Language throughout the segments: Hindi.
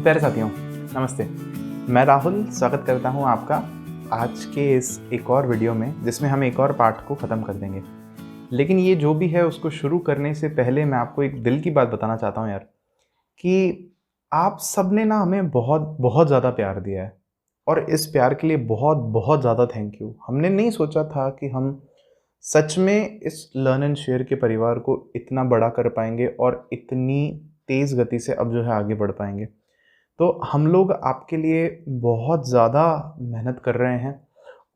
तो प्यारे साथियों, नमस्ते। मैं राहुल स्वागत करता हूं आपका आज के इस एक और वीडियो में, जिसमें हम एक और पार्ट को ख़त्म कर देंगे। लेकिन ये जो भी है उसको शुरू करने से पहले मैं आपको एक दिल की बात बताना चाहता हूं यार, कि आप सब ने ना हमें बहुत बहुत ज़्यादा प्यार दिया है और इस प्यार के लिए बहुत बहुत ज़्यादा थैंक यू। हमने नहीं सोचा था कि हम सच में इस लर्न एंड शेयर के परिवार को इतना बड़ा कर पाएंगे और इतनी तेज़ गति से अब जो है आगे बढ़ पाएंगे। तो हम लोग आपके लिए बहुत ज़्यादा मेहनत कर रहे हैं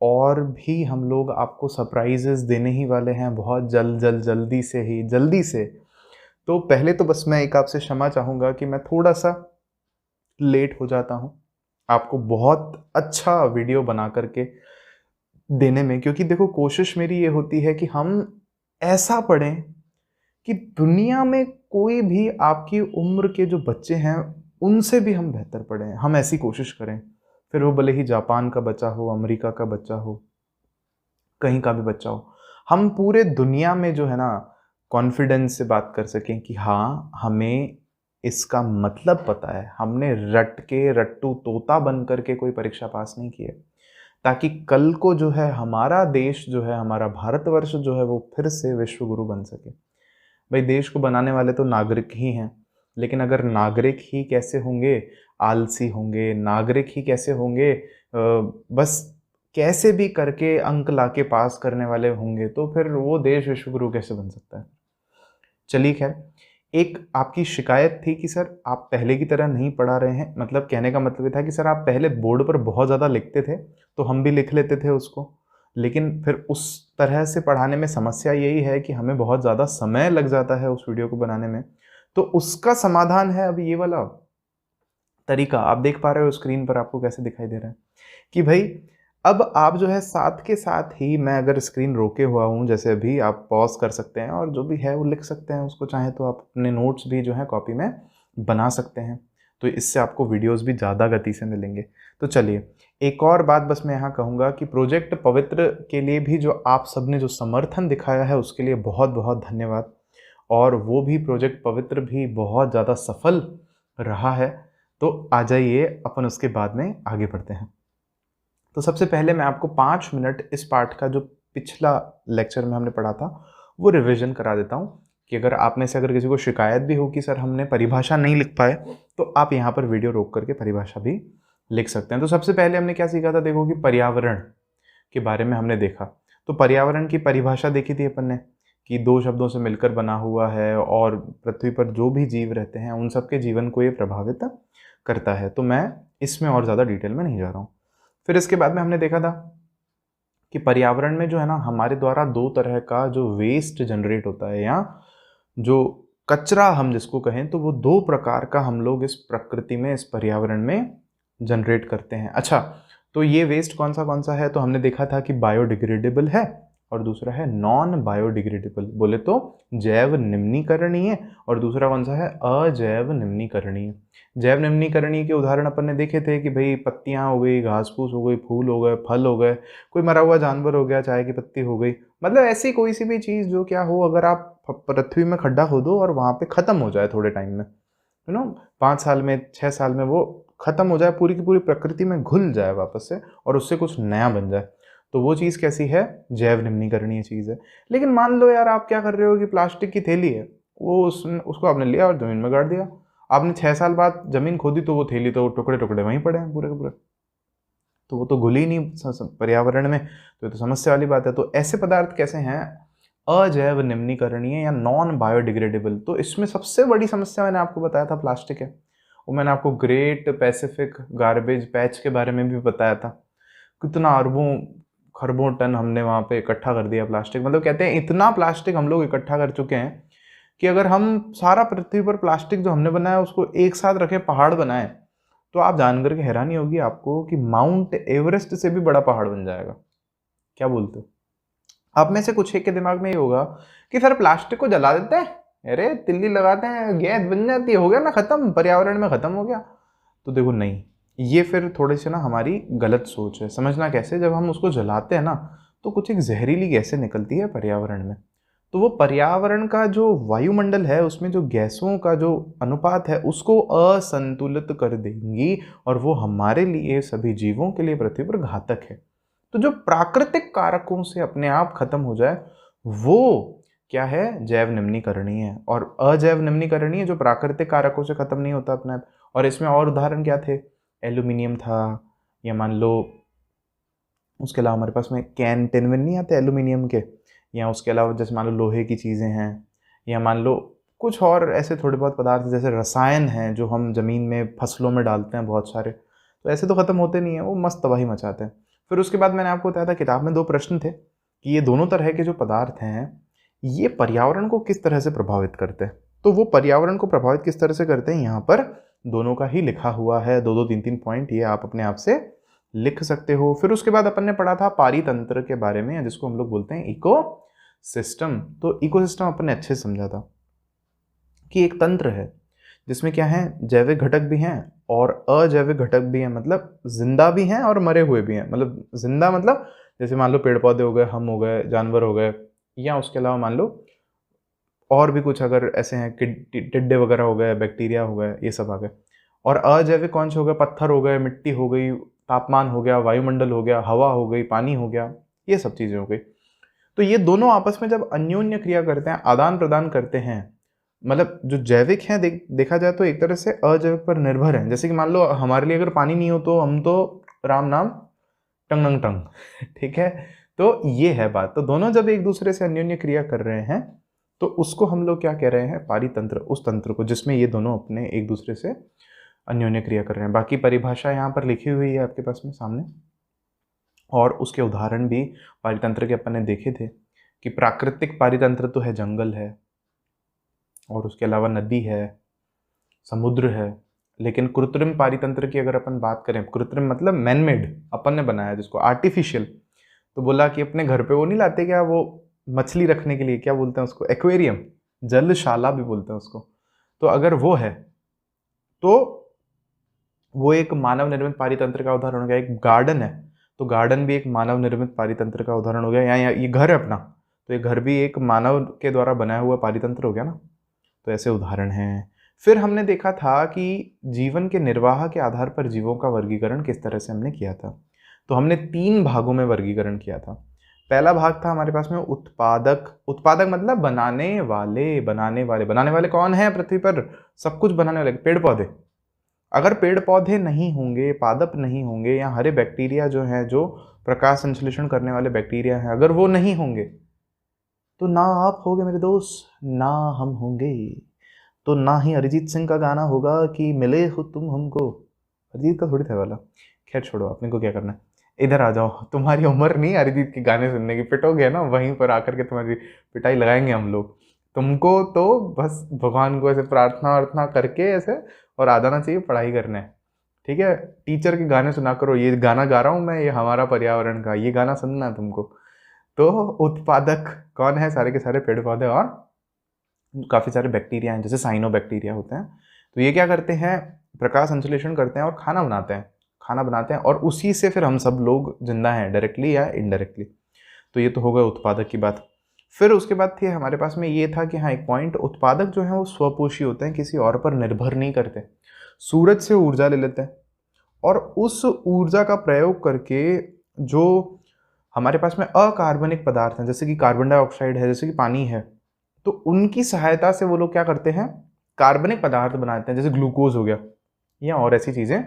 और भी हम लोग आपको सरप्राइजेस देने ही वाले हैं बहुत जल्दी से। तो पहले तो बस मैं एक आपसे क्षमा चाहूँगा कि मैं थोड़ा-सा लेट हो जाता हूँ, आपको बहुत अच्छा वीडियो बना कर के देने में, क्योंकि देखो कोशिश मेरी ये होती है कि हम ऐसा पढ़ें कि दुनिया में कोई भी आपकी उम्र के जो बच्चे हैं उनसे भी हम बेहतर पढ़ें। हम ऐसी कोशिश करें, फिर वो भले ही जापान का बच्चा हो, अमेरिका का बच्चा हो, कहीं का भी बच्चा हो, हम पूरे दुनिया में जो है ना कॉन्फिडेंस से बात कर सकें कि हाँ, हमें इसका मतलब पता है, हमने रट के रट्टू तोता बन करके कोई परीक्षा पास नहीं की है, ताकि कल को जो है हमारा देश जो है, हमारा भारतवर्ष जो है वो फिर से विश्व गुरु बन सके। भाई देश को बनाने वाले तो नागरिक ही हैं, लेकिन अगर नागरिक ही कैसे होंगे, आलसी होंगे, नागरिक ही कैसे होंगे बस कैसे भी करके अंक लाके पास करने वाले होंगे, तो फिर वो देश विश्वगुरु कैसे बन सकता है। चलिए खैर, एक आपकी शिकायत थी कि सर आप पहले की तरह नहीं पढ़ा रहे हैं, मतलब कहने का मतलब ये था कि सर आप पहले बोर्ड पर बहुत ज़्यादा लिखते थे तो हम भी लिख लेते थे उसको, लेकिन फिर उस तरह से पढ़ाने में समस्या यही है कि हमें बहुत ज़्यादा समय लग जाता है उस वीडियो को बनाने में। तो उसका समाधान है अब ये वाला तरीका। आप देख पा रहे हो स्क्रीन पर आपको कैसे दिखाई दे रहा है कि भाई अब आप जो है साथ के साथ ही, मैं अगर स्क्रीन रोके हुआ हूँ जैसे अभी, आप पॉज कर सकते हैं और जो भी है वो लिख सकते हैं उसको, चाहे तो आप अपने नोट्स भी जो है कॉपी में बना सकते हैं। तो इससे आपको वीडियोस भी ज़्यादा गति से मिलेंगे। तो चलिए, एक और बात बस मैं यहाँ कहूँगा कि प्रोजेक्ट पवित्र के लिए भी जो आप सब ने जो समर्थन दिखाया है उसके लिए बहुत बहुत धन्यवाद। और वो भी प्रोजेक्ट पवित्र भी बहुत ज़्यादा सफल रहा है। तो आ जाइए अपन उसके बाद में आगे बढ़ते हैं। तो सबसे पहले मैं आपको 5 मिनट इस पार्ट का जो पिछला लेक्चर में हमने पढ़ा था वो रिवीजन करा देता हूँ, कि अगर आप में से अगर किसी को शिकायत भी हो कि सर हमने परिभाषा नहीं लिख पाए, तो आप यहाँ पर वीडियो रोक करके परिभाषा भी लिख सकते हैं। तो सबसे पहले हमने क्या सीखा था, देखो कि पर्यावरण के बारे में हमने देखा। तो पर्यावरण की परिभाषा देखी थी अपन ने कि 2 शब्दों से मिलकर बना हुआ है और पृथ्वी पर जो भी जीव रहते हैं उन सबके जीवन को ये प्रभावित करता है। तो मैं इसमें और ज़्यादा डिटेल में नहीं जा रहा हूँ। फिर इसके बाद में हमने देखा था कि पर्यावरण में जो है ना हमारे द्वारा 2 तरह का जो वेस्ट जनरेट होता है, या जो कचरा हम जिसको कहें, तो वो 2 प्रकार का हम लोग इस प्रकृति में, इस पर्यावरण में जनरेट करते हैं। अच्छा, तो ये वेस्ट कौन सा है, तो हमने देखा था कि बायोडिग्रेडेबल है और दूसरा है नॉन बायोडिग्रेडेबल, बोले तो जैव निम्नीकरणीय, और दूसरा कौन सा है, अजैव निम्नीकरणीय। जैव निम्नीकरणीय के उदाहरण अपन ने देखे थे कि भाई पत्तियां हो गई, घास फूस हो गई, फूल हो गए, फल हो गए, कोई मरा हुआ जानवर हो गया, चाय की पत्ती हो गई, मतलब ऐसी कोई सी भी चीज़ जो क्या हो, अगर आप पृथ्वी में खड्डा खोदो और वहाँ पे ख़त्म हो जाए थोड़े टाइम में, 5 साल में, 6 साल में वो ख़त्म हो जाए, पूरी की पूरी प्रकृति में घुल जाए वापस से और उससे कुछ नया बन जाए, तो वो चीज़ कैसी है, जैव निम्नीकरणीय चीज़ है। लेकिन मान लो यार आप क्या कर रहे हो कि प्लास्टिक की थैली है, वो उसको आपने लिया और ज़मीन में गाड़ दिया, आपने 6 साल बाद ज़मीन खोदी तो वो थैली तो टुकड़े टुकड़े वहीं पड़े हैं पूरे के पूरे, तो वो तो घुली ही नहीं पर्यावरण में, तो ये तो समस्या वाली बात है। तो ऐसे पदार्थ कैसे हैं, अजैव निम्नीकरणीय या नॉन बायोडिग्रेडेबल। तो इसमें सबसे बड़ी समस्या मैंने आपको बताया था प्लास्टिक है, वो मैंने आपको ग्रेट पैसिफिक गार्बेज पैच के बारे में भी बताया था, कितना अरबों खरबों टन हमने वहाँ पे इकट्ठा कर दिया प्लास्टिक। मतलब कहते हैं इतना प्लास्टिक हम लोग इकट्ठा कर चुके हैं कि अगर हम सारा पृथ्वी पर प्लास्टिक जो हमने बनाया उसको एक साथ रखे, पहाड़ बनाए, तो आप जान करके हैरानी होगी आपको कि माउंट एवरेस्ट से भी बड़ा पहाड़ बन जाएगा। क्या बोलते हो? आप में से कुछ एक के दिमाग में ये होगा कि सर प्लास्टिक को जला देते हैं, अरे तिल्ली लगाते हैं, गैस बन जाती है, हो गया ना खत्म, पर्यावरण में खत्म हो गया। तो देखो नहीं, ये फिर थोड़ी सी ना हमारी गलत सोच है। समझना कैसे, जब हम उसको जलाते हैं ना तो कुछ एक जहरीली गैसें निकलती है पर्यावरण में, तो वो पर्यावरण का जो वायुमंडल है उसमें जो गैसों का जो अनुपात है उसको असंतुलित कर देंगी, और वो हमारे लिए, सभी जीवों के लिए पृथ्वी पर घातक है। तो जो प्राकृतिक कारकों से अपने आप खत्म हो जाए वो क्या है, जैव निम्नीकरणीय है। और अजैव निम्नीकरणीय जो प्राकृतिक कारकों से खत्म नहीं होता अपने आप। और इसमें और उदाहरण क्या थे, एल्यूमिनियम था, या मान लो उसके अलावा हमारे पास में कैन टिनविन नहीं आते एल्यूमिनियम के, या उसके अलावा जैसे मान लो लोहे की चीज़ें हैं, या मान लो कुछ और ऐसे थोड़े बहुत पदार्थ जैसे रसायन हैं जो हम ज़मीन में फसलों में डालते हैं बहुत सारे, तो ऐसे तो ख़त्म होते नहीं हैं, वो मस्त तबाही मचाते हैं। फिर उसके बाद मैंने आपको बताया था किताब में 2 प्रश्न थे कि ये दोनों तरह के जो पदार्थ हैं ये पर्यावरण को किस तरह से प्रभावित करते हैं। तो वो पर्यावरण को प्रभावित किस तरह से करते हैं यहाँ पर दोनों का ही लिखा हुआ है, 2-2 3-3 पॉइंट, ये आप अपने आप से लिख सकते हो। फिर उसके बाद अपन ने पढ़ा था पारितंत्र के बारे में, जिसको हम लोग बोलते हैं इको सिस्टम। तो इको सिस्टम अपन ने अच्छे से समझा था कि एक तंत्र है जिसमें क्या है, जैविक घटक भी हैं और अजैविक घटक भी हैं, मतलब जिंदा भी हैं और मरे हुए भी हैं। मतलब जिंदा मतलब जैसे मान लो पेड़ पौधे हो गए, हम हो गए, जानवर हो गए, या उसके अलावा मान लो और भी कुछ अगर ऐसे हैं कि टिड्डे वगैरह हो गए, बैक्टीरिया हो गए, ये सब आ गए। और अजैविक कौन से हो गए, पत्थर हो गए, मिट्टी हो गई, तापमान हो गया, वायुमंडल हो गया, हवा हो गई, पानी हो गया, ये सब चीज़ें हो गई। तो ये दोनों आपस में जब अन्योन्य क्रिया करते हैं, आदान प्रदान करते हैं, मतलब जो जैविक हैं देखा जाए तो एक तरह से अजैविक पर निर्भर हैं। जैसे कि मान लो हमारे लिए अगर पानी नहीं हो तो हम तो राम नाम टंग नंग टंग ठीक है। तो ये है बात। तो दोनों जब एक दूसरे से अन्योन्य क्रिया कर रहे हैं तो उसको हम लोग क्या कह रहे हैं, पारितंत्र, उस तंत्र को जिसमें ये दोनों अपने एक दूसरे से अन्योन्य क्रिया कर रहे हैं। बाकी परिभाषा यहाँ पर लिखी हुई है आपके पास में सामने, और उसके उदाहरण भी पारितंत्र के अपन ने देखे थे कि प्राकृतिक पारितंत्र तो है, जंगल है, और उसके अलावा नदी है, समुद्र है। लेकिन कृत्रिम पारितंत्र की अगर अपन बात करें, कृत्रिम मतलब मैनमेड, अपन ने बनाया जिसको आर्टिफिशियल, तो बोला कि अपने घर पे वो नहीं लाते क्या, वो मछली रखने के लिए क्या बोलते हैं उसको, एक्वेरियम, जलशाला भी बोलते हैं उसको। तो अगर वो है तो वो एक मानव निर्मित पारितंत्र का उदाहरण हो गया। एक गार्डन है तो गार्डन भी एक मानव निर्मित पारितंत्र का उदाहरण हो गया। या ये घर है अपना, तो ये घर भी एक मानव के द्वारा बनाया हुआ पारितंत्र हो गया ना। तो ऐसे उदाहरण हैं। फिर हमने देखा था कि जीवन के निर्वाह के आधार पर जीवों का वर्गीकरण किस तरह से हमने किया था। तो हमने 3 भागों में वर्गीकरण किया था। पहला भाग था हमारे पास में उत्पादक। उत्पादक मतलब बनाने वाले। बनाने वाले कौन है पृथ्वी पर, सब कुछ बनाने वाले, पेड़ पौधे। अगर पेड़ पौधे नहीं होंगे, पादप नहीं होंगे, या हरे बैक्टीरिया जो हैं, जो प्रकाश संश्लेषण करने वाले बैक्टीरिया हैं, अगर वो नहीं होंगे तो ना आप होगे मेरे दोस्त, ना हम होंगे। तो ना ही अरिजीत सिंह का गाना होगा कि मिले हो तुम हमको। अरिजीत का थोड़ी था वाला, खैर छोड़ो, अपने को क्या करना है। इधर आ जाओ, तुम्हारी उम्र नहीं अरिजीत के गाने सुनने की, पिटोगे ना वहीं पर आकर के, तुम्हारी पिटाई लगाएंगे हम लोग। तुमको तो बस भगवान को ऐसे प्रार्थना वार्थना करके ऐसे और आ जाना चाहिए पढ़ाई करने, ठीक है। टीचर के गाने सुना करो, ये गाना गा रहा हूँ मैं, ये हमारा पर्यावरण का, ये गाना सुनना है तुमको। तो उत्पादक कौन है, सारे के सारे पेड़ पौधे और काफ़ी सारे बैक्टीरिया हैं, जैसे साइनो बैक्टीरिया होते हैं। तो ये क्या करते हैं, प्रकाश संश्लेषण करते हैं और खाना बनाते हैं, और उसी से फिर हम सब लोग जिंदा हैं, डायरेक्टली या इनडायरेक्टली। तो ये तो हो गया उत्पादक की बात। फिर उसके बाद थी हमारे पास में ये था कि हाँ, एक पॉइंट, उत्पादक जो है वो स्वपोषी होते हैं, किसी और पर निर्भर नहीं करते। सूरज से ऊर्जा ले लेते हैं और उस ऊर्जा का प्रयोग करके जो हमारे पास में अकार्बनिक पदार्थ हैं, जैसे कि कार्बन डाइऑक्साइड है, जैसे कि पानी है, तो उनकी सहायता से वो लोग क्या करते हैं, कार्बनिक पदार्थ बनाते हैं, जैसे ग्लूकोज हो गया या और ऐसी चीज़ें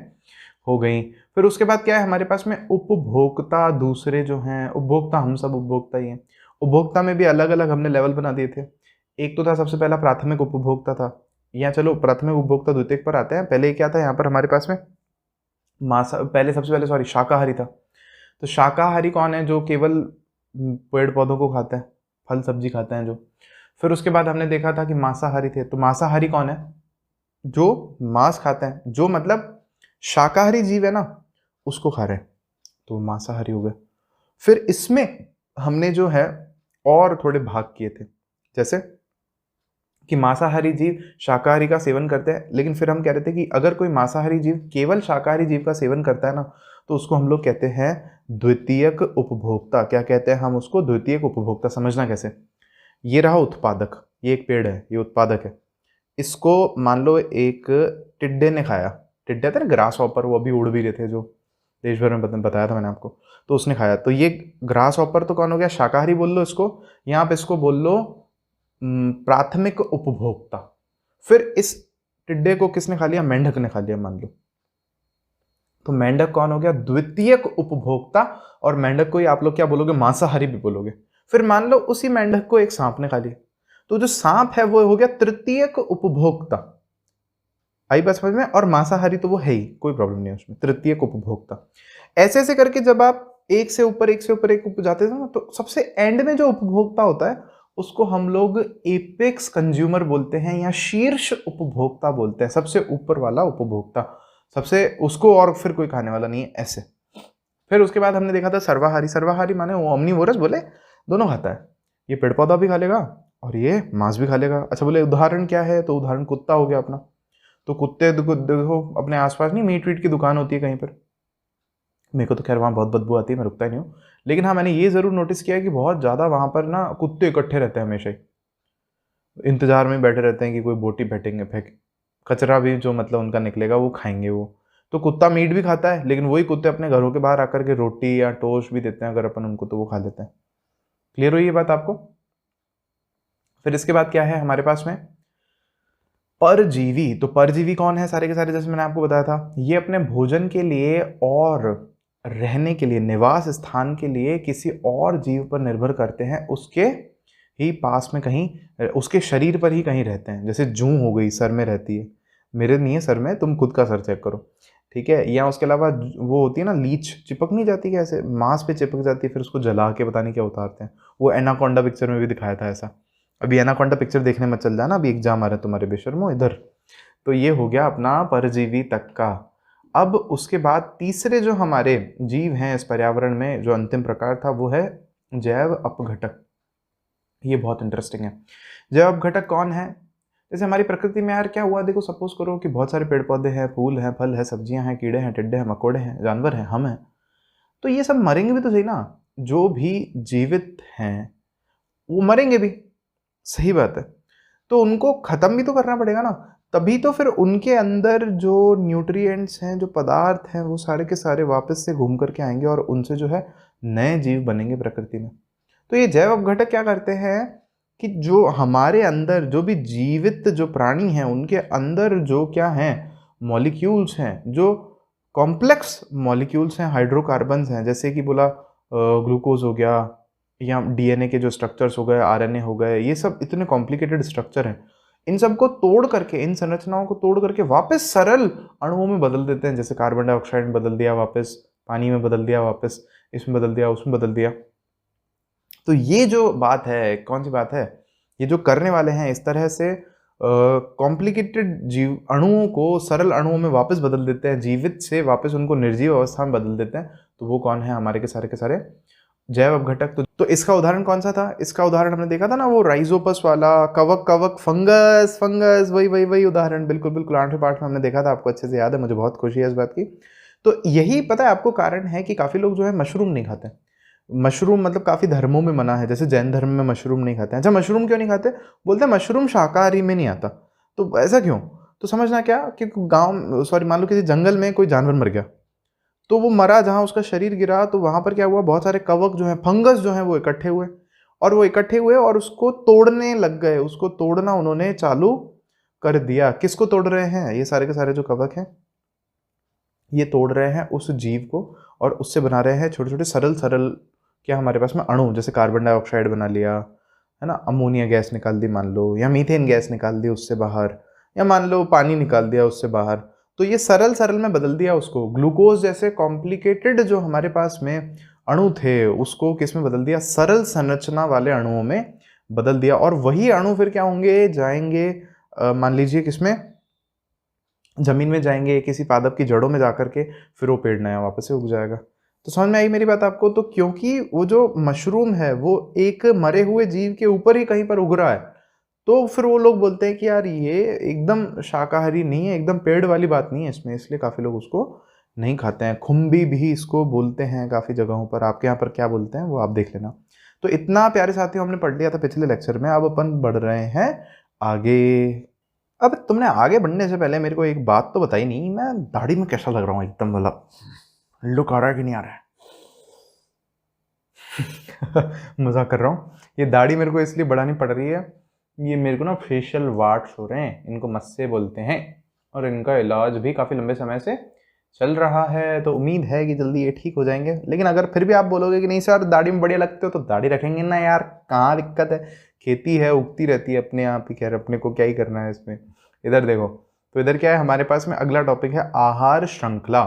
हो गई। फिर उसके बाद क्या है हमारे पास में, उपभोक्ता दूसरे जो हैं, उपभोक्ता हम सब उपभोक्ता ही हैं। उपभोक्ता में भी अलग अलग हमने लेवल बना दिए थे। एक तो था सबसे पहला प्राथमिक उपभोक्ता था, या चलो प्राथमिक उपभोक्ता द्वितीयक पर आते हैं। पहले क्या था यहाँ पर हमारे पास में, सबसे पहले सॉरी शाकाहारी था। तो शाकाहारी कौन है, जो केवल पेड़ पौधों को खाते हैं, फल सब्जी खाते हैं जो। फिर उसके बाद हमने देखा था कि मांसाहारी थे। तो मांसाहारी कौन है, जो मांस खाते हैं, जो मतलब शाकाहारी जीव है ना उसको खा रहे हैं, तो मांसाहारी हो गए। फिर इसमें हमने जो है और थोड़े भाग किए थे, जैसे कि मांसाहारी जीव शाकाहारी का सेवन करते हैं, लेकिन फिर हम कह रहे थे कि अगर कोई मांसाहारी जीव केवल शाकाहारी जीव का सेवन करता है ना, तो उसको हम लोग कहते हैं द्वितीयक उपभोक्ता। क्या कहते हैं हम उसको, द्वितीयक उपभोक्ता। समझना कैसे, ये रहा उत्पादक, ये एक पेड़ है, ये उत्पादक है। इसको मान लो एक टिड्डे ने खाया, टिड्डे थे ना ग्रास हॉपर, वो अभी उड़ भी रहे थे जो देश भर में बताया था मैंने आपको, तो उसने खाया। तो ये ग्रास हॉपर तो कौन हो गया, शाकाहारी बोल लो इसको, यहाँ पे इसको बोल लो प्राथमिक उपभोक्ता। फिर इस टिड्डे को किसने खा लिया, मेंढक ने खा लिया मान लो, तो मेंढक कौन हो गया, द्वितीयक उपभोक्ता। और मेंढक को ही आप लोग क्या बोलोगे, मांसाहारी भी बोलोगे। फिर मान लो उसी मेंढक को एक सांप ने खा लिया, तो जो सांप है वो हो गया तृतीयक उपभोक्ता। आई बात समझ में, और मांसाहारी तो वो है ही, कोई प्रॉब्लम नहीं है उसमें, तृतीयक उपभोक्ता। ऐसे ऐसे करके जब आप एक से ऊपर एक से ऊपर एक जाते थे ना, तो सबसे एंड में जो उपभोक्ता होता है उसको हम लोग एपेक्स कंज्यूमर बोलते हैं या शीर्ष उपभोक्ता बोलते हैं, सबसे ऊपर वाला उपभोक्ता, सबसे उसको और फिर कोई खाने वाला नहीं है ऐसे। फिर उसके बाद हमने देखा था सर्वाहारी, सर्वाहारी माने वो ओमनीवोरस बोले, दोनों खाता है, ये पेड़ पौधा भी खा लेगा और ये मांस भी खा लेगा। अच्छा बोले उदाहरण क्या है, तो उदाहरण कुत्ता हो गया अपना। तो कुत्ते देखो अपने आसपास नहीं मीट वीट की दुकान होती है कहीं पर, मेरे को तो खैर वहाँ बहुत बदबू आती है, मैं रुकता ही नहीं हूँ, लेकिन हाँ मैंने ये ज़रूर नोटिस किया है कि बहुत ज़्यादा वहाँ पर ना कुत्ते इकट्ठे रहते हैं, हमेशा ही इंतजार में बैठे रहते हैं कि कोई बोटी फेंकेंगे, कचरा भी जो मतलब उनका निकलेगा वो खाएंगे वो। तो कुत्ता मीट भी खाता है, लेकिन वही कुत्ते अपने घरों के बाहर आकर के रोटी या टोस्ट भी देते हैं अगर अपन उनको, तो वो खा लेते हैं। क्लियर हुई ये बात आपको। फिर इसके बाद क्या है हमारे पास में, परजीवी। तो परजीवी कौन है, सारे के सारे जैसे मैंने आपको बताया था, ये अपने भोजन के लिए और रहने के लिए, निवास स्थान के लिए किसी और जीव पर निर्भर करते हैं, उसके ही पास में कहीं, उसके शरीर पर ही कहीं रहते हैं। जैसे जूं हो गई, सर में रहती है, मेरे नहीं है सर में, तुम खुद का सर चेक करो, ठीक है। या उसके अलावा वो होती है ना लीच, चिपक नहीं जाती क्या ऐसे, मांस पे चिपक जाती है, फिर उसको जला के पता नहीं क्या उतारते हैं, वो एनाकोंडा पिक्चर में भी दिखाया था ऐसा। अभी एनाकोंडा पिक्चर देखने मत चल जाना, अभी एग्जाम आ रहा है तुम्हारे बेशर्मो इधर। तो ये हो गया अपना परजीवी तक का। अब उसके बाद तीसरे जो हमारे जीव हैं इस पर्यावरण में, जो अंतिम प्रकार था, वो है जैव अपघटक। ये बहुत इंटरेस्टिंग है। जैव अपघटक कौन है, जैसे हमारी प्रकृति में यार क्या हुआ, देखो सपोज करो कि बहुत सारे पेड़ पौधे हैं, फूल हैं, फल है, सब्जियां हैं, कीड़े हैं, टिड्डे हैं, मकोड़े हैं, जानवर हैं, हम हैं, तो ये सब मरेंगे भी तो सही ना। जो भी जीवित हैं वो मरेंगे भी, सही बात है, तो उनको ख़त्म भी तो करना पड़ेगा ना। तभी तो फिर उनके अंदर जो न्यूट्रिएंट्स हैं, जो पदार्थ हैं, वो सारे के सारे वापस से घूम करके आएंगे और उनसे जो है नए जीव बनेंगे प्रकृति में। तो ये जैव अपघटक क्या करते हैं कि जो हमारे अंदर जो भी जीवित जो प्राणी हैं उनके अंदर जो क्या हैं मॉलिक्यूल्स हैं, जो कॉम्प्लेक्स मॉलिक्यूल्स हैं, हाइड्रोकार्बन्स हैं, जैसे कि बोला ग्लूकोज हो गया, या डीएनए के जो स्ट्रक्चर्स हो गए, आरएनए हो गए, ये सब इतने कॉम्प्लिकेटेड स्ट्रक्चर हैं, इन सबको तोड़ करके, इन संरचनाओं को तोड़ करके वापस सरल अणुओं में बदल देते हैं। जैसे कार्बन डाइऑक्साइड में बदल दिया, वापस पानी में बदल दिया, वापस इसमें बदल दिया, उसमें बदल दिया। तो ये जो बात है, कौन सी बात है, ये जो करने वाले हैं इस तरह से कॉम्प्लिकेटेड जीव अणुओं को सरल अणुओं में वापस बदल देते हैं, जीवित से वापस उनको निर्जीव अवस्था में बदल देते हैं, तो वो कौन है, हमारे के सारे जैव अपघटक। तो इसका उदाहरण कौन सा था, इसका उदाहरण हमने देखा था ना, वो राइजोपस वाला, कवक फंगस, वही उदाहरण, बिल्कुल 8वें पाठ में हमने देखा था, आपको अच्छे से याद है, मुझे बहुत खुशी है इस बात की। तो यही पता है आपको कारण है कि काफ़ी लोग जो है मशरूम नहीं खाते। मशरूम मतलब काफ़ी धर्मों में मना है, जैसे जैन धर्म में मशरूम नहीं खाते हैं। अच्छा मशरूम क्यों नहीं खाते, बोलते हैं मशरूम शाकाहारी में नहीं आता। तो ऐसा क्यों, तो समझना क्या कि मान लो किसी जंगल में कोई जानवर मर गया, तो वो मरा, जहाँ उसका शरीर गिरा, तो वहाँ पर क्या हुआ, बहुत सारे कवक जो हैं, फंगस जो हैं, वो इकट्ठे हुए, और उसको तोड़ने लग गए, उसको तोड़ना उन्होंने चालू कर दिया। किसको तोड़ रहे हैं, ये सारे के सारे जो कवक हैं, ये तोड़ रहे हैं उस जीव को, और उससे बना रहे हैं छोटे छोटे सरल क्या हमारे पास में अणु, जैसे कार्बन डाइऑक्साइड बना लिया है ना, अमोनिया गैस निकाल दी मान लो, या मीथेन गैस निकाल दी उससे बाहर, या मान लो पानी निकाल दिया उससे बाहर। तो ये सरल में बदल दिया उसको, ग्लूकोज जैसे कॉम्प्लिकेटेड जो हमारे पास में अणु थे उसको किस में बदल दिया, सरल संरचना वाले अणुओं में बदल दिया। और वही अणु फिर क्या होंगे, जाएंगे मान लीजिए किसमें, जमीन में जाएंगे, किसी पादप की जड़ों में जाकर के फिर वो पेड़ नया वापस से उग जाएगा। तो समझ में आई मेरी बात आपको। तो क्योंकि वो जो मशरूम है वो एक मरे हुए जीव के ऊपर ही कहीं पर उग रहा है, तो फिर वो लोग बोलते हैं कि यार ये एकदम शाकाहारी नहीं है, एकदम पेड़ वाली बात नहीं है इसमें, इसलिए काफ़ी लोग उसको नहीं खाते हैं। खुम्बी भी इसको बोलते हैं काफ़ी जगहों पर, आपके यहाँ पर क्या बोलते हैं वो आप देख लेना। तो इतना प्यारे साथियों हमने पढ़ लिया था पिछले लेक्चर में। अब अपन बढ़ रहे हैं आगे। अब तुमने आगे बढ़ने से पहले मेरे को एक बात तो बताई नहीं, मैं दाढ़ी में कैसा लग रहा हूँ, एकदम मतलब लुक आ रहा है कि नहीं आ रहा है? मजाक कर रहा हूँ। ये दाढ़ी मेरे को इसलिए बढ़ानी पड़ रही है, ये मेरे को ना फेशियल वार्ट्स हो रहे हैं, इनको मस्से बोलते हैं, और इनका इलाज भी काफ़ी लंबे समय से चल रहा है। तो उम्मीद है कि जल्दी ये ठीक हो जाएंगे। लेकिन अगर फिर भी आप बोलोगे कि नहीं सर दाढ़ी में बढ़िया लगते हो, तो दाढ़ी रखेंगे ना यार, कहाँ दिक्कत है, खेती है उगती रहती है अपने आप ही, खैर अपने को क्या ही करना है इसमें। इधर देखो, तो इधर क्या है हमारे पास में, अगला टॉपिक है आहार श्रृंखला।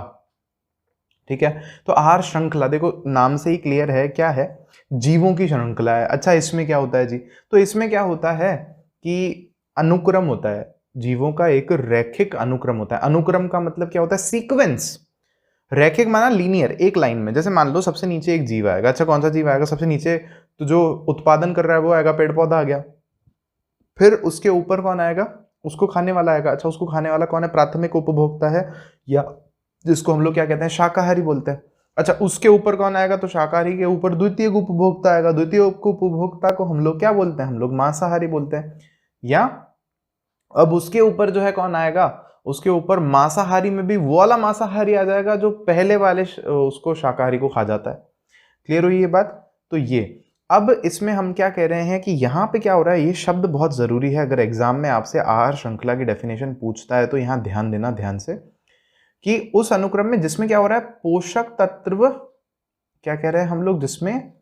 ठीक है, तो आहार श्रृंखला देखो नाम से ही क्लियर है, क्या है, जीवों की श्रृंखला है। अच्छा इसमें क्या होता है जी, तो इसमें क्या होता है कि अनुक्रम होता है, जीवों का एक रैखिक अनुक्रम होता है। अनुक्रम का मतलब क्या होता है, सीक्वेंस। रैखिक माना लीनियर, एक लाइन में। जैसे मान लो सबसे नीचे एक जीव आएगा, अच्छा कौन सा जीव आएगा सबसे नीचे, तो जो उत्पादन कर रहा है वो आएगा, पेड़ पौधा आ गया। फिर उसके ऊपर कौन आएगा, उसको खाने वाला आएगा। अच्छा उसको खाने वाला कौन है, प्राथमिक उपभोक्ता है, या जिसको हम लोग क्या कहते हैं, शाकाहारी बोलते हैं। अच्छा उसके ऊपर कौन आएगा, तो शाकाहारी के ऊपर द्वितीय उपभोक्ता आएगा। द्वितीय उपभोक्ता को हम लोग क्या बोलते हैं, हम लोग मांसाहारी बोलते हैं। या अब उसके ऊपर जो है कौन आएगा, उसके ऊपर मांसाहारी में भी वो वाला मांसाहारी आ जाएगा जो पहले वाले उसको शाकाहारी को खा जाता है। क्लियर हुई ये बात? तो ये अब इसमें हम क्या कह रहे हैं कि यहाँ पे क्या हो रहा है, ये शब्द बहुत ज़रूरी है। अगर एग्जाम में आपसे आहार श्रृंखला की डेफिनेशन पूछता है तो यहाँ ध्यान देना ध्यान से, कि उस अनुक्रम में जिसमें क्या हो रहा है, पोषक तत्व, क्या कह रहे हैं हम लोग, जिसमें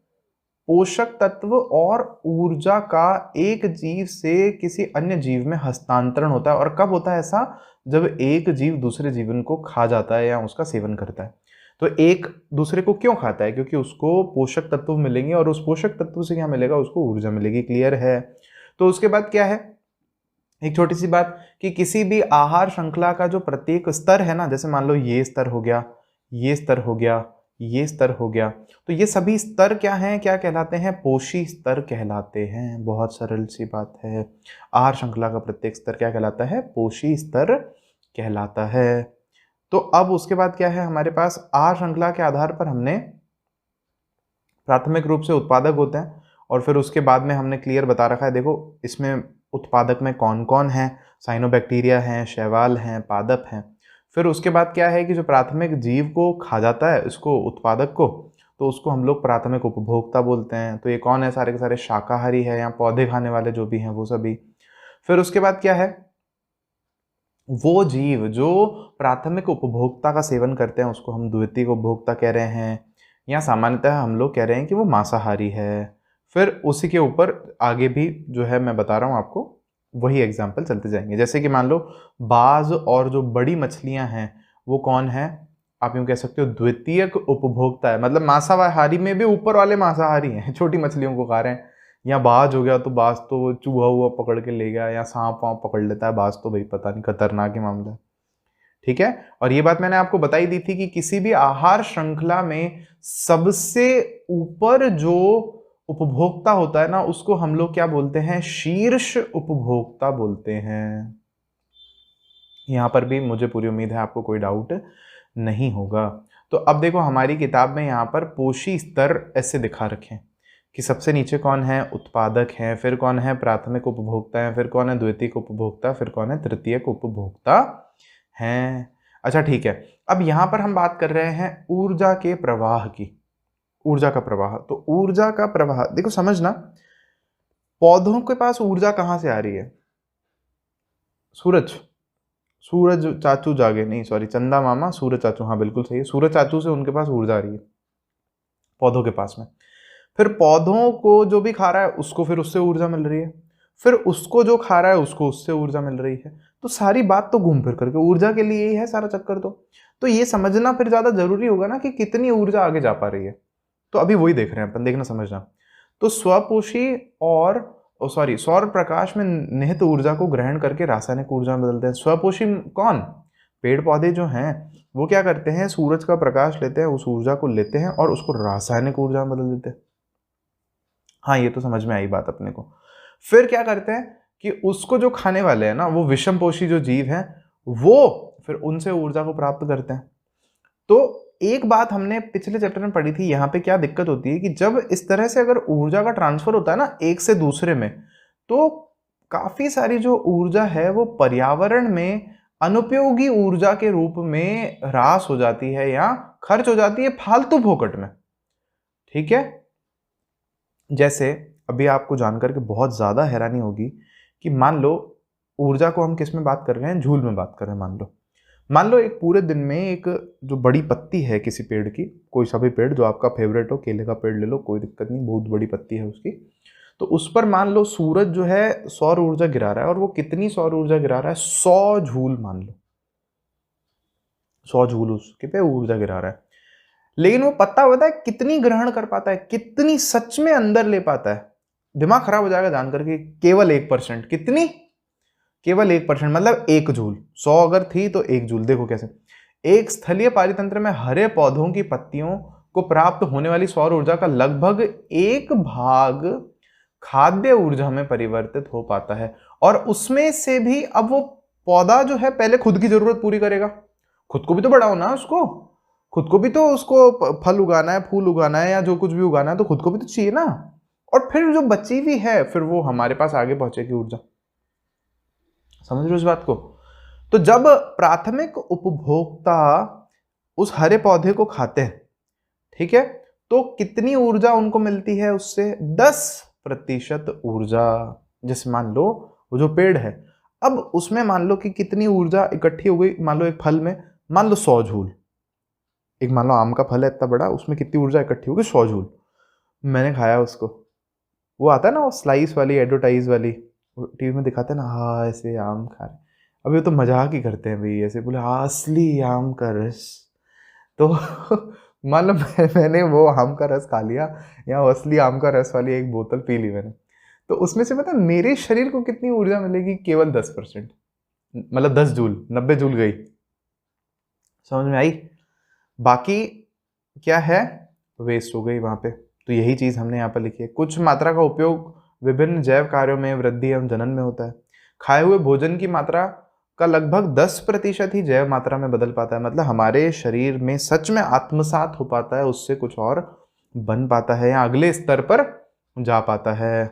पोषक तत्व और ऊर्जा का एक जीव से किसी अन्य जीव में हस्तांतरण होता है। और कब होता है ऐसा, जब एक जीव दूसरे जीवन को खा जाता है या उसका सेवन करता है। तो एक दूसरे को क्यों खाता है, क्योंकि उसको पोषक तत्व मिलेंगे, और उस पोषक तत्व से क्या मिलेगा, उसको ऊर्जा मिलेगी। क्लियर है? तो उसके बाद क्या है, एक छोटी सी बात, कि किसी भी आहार श्रृंखला का जो प्रत्येक स्तर है ना, जैसे मान लो ये स्तर हो गया, ये स्तर हो गया, ये स्तर हो गया, तो ये सभी स्तर क्या हैं, क्या कहलाते हैं, पोषी स्तर कहलाते हैं। बहुत सरल सी बात है। आहार श्रृंखला का प्रत्येक स्तर क्या कहलाता है, पोषी स्तर कहलाता है। तो अब उसके बाद क्या है हमारे पास, आहार श्रृंखला के आधार पर हमने प्राथमिक रूप से उत्पादक होते हैं, और फिर उसके बाद में हमने क्लियर बता रखा है, देखो इसमें उत्पादक में कौन कौन है, साइनोबैक्टीरिया हैं, शैवाल हैं, पादप हैं। फिर उसके बाद क्या है कि जो प्राथमिक जीव को खा जाता है, इसको उत्पादक को, तो उसको हम लोग प्राथमिक उपभोक्ता बोलते हैं। तो ये कौन है, सारे के सारे शाकाहारी है, या पौधे खाने वाले जो भी हैं वो सभी। फिर उसके बाद क्या है, वो जीव जो प्राथमिक उपभोक्ता का सेवन करते हैं उसको हम द्वितीयक उपभोक्ता कह रहे हैं, या सामान्यतः हम लोग कह रहे हैं कि वो मांसाहारी है। फिर उसी के ऊपर आगे भी जो है मैं बता रहा हूँ आपको, वही एग्जाम्पल चलते जाएंगे। जैसे कि मान लो बाज और जो बड़ी मछलियां हैं वो कौन है, आप यूँ कह सकते हो द्वितीयक उपभोक्ता है। मतलब मांसाहारी में भी ऊपर वाले मांसाहारी हैं, छोटी मछलियों को खा रहे हैं। या बाज हो गया तो बाज तो चूहा हुआ पकड़ के ले गया, या सांप वाँप पकड़ लेता है, बाज तो भाई पता नहीं, खतरनाक ही मामला है। ठीक है, और ये बात मैंने आपको बताई दी थी कि किसी भी आहार श्रृंखला में सबसे ऊपर जो उपभोक्ता होता है ना, उसको हम लोग क्या बोलते हैं, शीर्ष उपभोक्ता बोलते हैं। यहां पर भी मुझे पूरी उम्मीद है आपको कोई डाउट नहीं होगा। तो अब देखो हमारी किताब में यहाँ पर पोषी स्तर ऐसे दिखा रखे हैं कि सबसे नीचे कौन है, उत्पादक हैं, फिर कौन है, प्राथमिक उपभोक्ता है, फिर कौन है, द्वितीयक उपभोक्ता, फिर कौन है, तृतीयक उपभोक्ता हैं। अच्छा ठीक है, अब यहाँ पर हम बात कर रहे हैं ऊर्जा के प्रवाह की, ऊर्जा का प्रवाह। तो ऊर्जा का प्रवाह देखो समझना, पौधों के पास ऊर्जा कहाँ से आ रही है, सूरज, सूरज चाचू जागे, नहीं सॉरी, चंदा मामा सूरज चाचू, हाँ बिल्कुल सही है, सूरज चाचू से उनके पास ऊर्जा आ रही है पौधों के पास में। फिर पौधों को जो भी खा रहा है उसको फिर उससे ऊर्जा मिल रही है, फिर उसको जो खा रहा है उसको उससे ऊर्जा मिल रही है। तो सारी बात तो घूम फिर करके ऊर्जा के लिए ही है सारा चक्कर। तो ये समझना फिर ज्यादा जरूरी होगा ना कि कितनी ऊर्जा आगे जा पा रही है। तो अभी वही देख रहे हैं अपन, देखना समझना। तो स्वपोषी और सौर प्रकाश में निहित ऊर्जा को ग्रहण करके रासायनिक ऊर्जा में बदलते हैं। स्वपोषी कौन, पेड़ पौधे जो हैं वो क्या करते हैं, सूरज का प्रकाश लेते हैं, उस ऊर्जा को लेते हैं और उसको रासायनिक ऊर्जा में बदल देते हैं। हाँ ये तो समझ में आई बात अपने को। फिर क्या करते हैं कि उसको जो खाने वाले हैं ना, वो विषम पोषी जो जीव हैं, वो फिर उनसे ऊर्जा को प्राप्त करते हैं। तो एक बात हमने पिछले चैप्टर में पढ़ी थी, यहाँ पे क्या दिक्कत होती है कि जब इस तरह से अगर ऊर्जा का ट्रांसफर होता है ना एक से दूसरे में, तो काफी सारी जो ऊर्जा है वो पर्यावरण में अनुपयोगी ऊर्जा के रूप में ह्रास हो जाती है या खर्च हो जाती है फालतू फोकट में। ठीक है, जैसे अभी आपको जानकर के बहुत ज्यादा हैरानी होगी कि मान लो ऊर्जा को हम किस में बात कर रहे हैं, झूल में बात कर रहे हैं। मान लो एक पूरे दिन में एक जो बड़ी पत्ती है किसी पेड़ की, कोई सा भी पेड़ जो आपका फेवरेट हो, केले का पेड़ ले लो, कोई दिक्कत नहीं, बहुत बड़ी पत्ती है उसकी, तो उस पर मान लो सूरज जो है सौर ऊर्जा गिरा रहा है, और वो कितनी सौर ऊर्जा गिरा रहा है, 100 झूल मान लो, 100 झूल उसके पे ऊर्जा गिरा रहा है। लेकिन वो पत्ता होता है कितनी ग्रहण कर पाता है, कितनी सच में अंदर ले पाता है, दिमाग खराब हो जाएगा जानकर के, केवल 1%। कितनी? केवल 1%, मतलब 1 जूल। 100 अगर थी तो 1 जूल। देखो कैसे, एक स्थलीय पारितंत्र में हरे पौधों की पत्तियों को प्राप्त होने वाली सौर ऊर्जा का लगभग 1 भाग खाद्य ऊर्जा में परिवर्तित हो पाता है। और उसमें से भी अब वो पौधा जो है पहले खुद की जरूरत पूरी करेगा, खुद को भी तो बड़ा होना है उसको, खुद को भी तो उसको फल उगाना है, फूल उगाना है, या जो कुछ भी उगाना है, तो खुद को भी तो चाहिए ना। और फिर जो बची हुई है फिर वो हमारे पास आगे पहुंचेगी ऊर्जा। समझ रहे हो इस बात को? तो जब प्राथमिक उपभोक्ता उस हरे पौधे को खाते हैं, ठीक है, तो कितनी ऊर्जा उनको मिलती है उससे? 10% ऊर्जा। जैसे मान लो वो जो पेड़ है, अब उसमें मान लो कि कितनी ऊर्जा इकट्ठी हो गई, मान लो एक फल में मान लो 100 झूल, एक मान लो आम का फल है इतना बड़ा, उसमें कितनी ऊर्जा इकट्ठी हो गई? 100 झूल। मैंने खाया उसको, वो आता है ना वो स्लाइस वाली एडवर्टाइज वाली, टीवी में दिखाते हैं ना, हाँ ऐसे आम खा रहे, अभी वो तो मजाक ही करते हैं भाई, ऐसे बोले हाँ असली आम का रस। तो मान लो मैंने वो आम का रस खा लिया, या असली आम का रस वाली एक बोतल पी ली मैंने, तो उसमें से पता मेरे शरीर को कितनी ऊर्जा मिलेगी? केवल 10%, मतलब 10 जूल, 90 जूल गई। समझ में आई? बाकी क्या है, वेस्ट हो गई वहां पे। तो यही चीज हमने यहाँ पर लिखी है। कुछ मात्रा का उपयोग विभिन्न जैव कार्यों में वृद्धि एवं जनन में होता है। खाए हुए भोजन की मात्रा का लगभग 10% ही जैव मात्रा में बदल पाता है, मतलब हमारे शरीर में सच में आत्मसात हो पाता है, उससे कुछ और बन पाता है या अगले स्तर पर जा पाता है।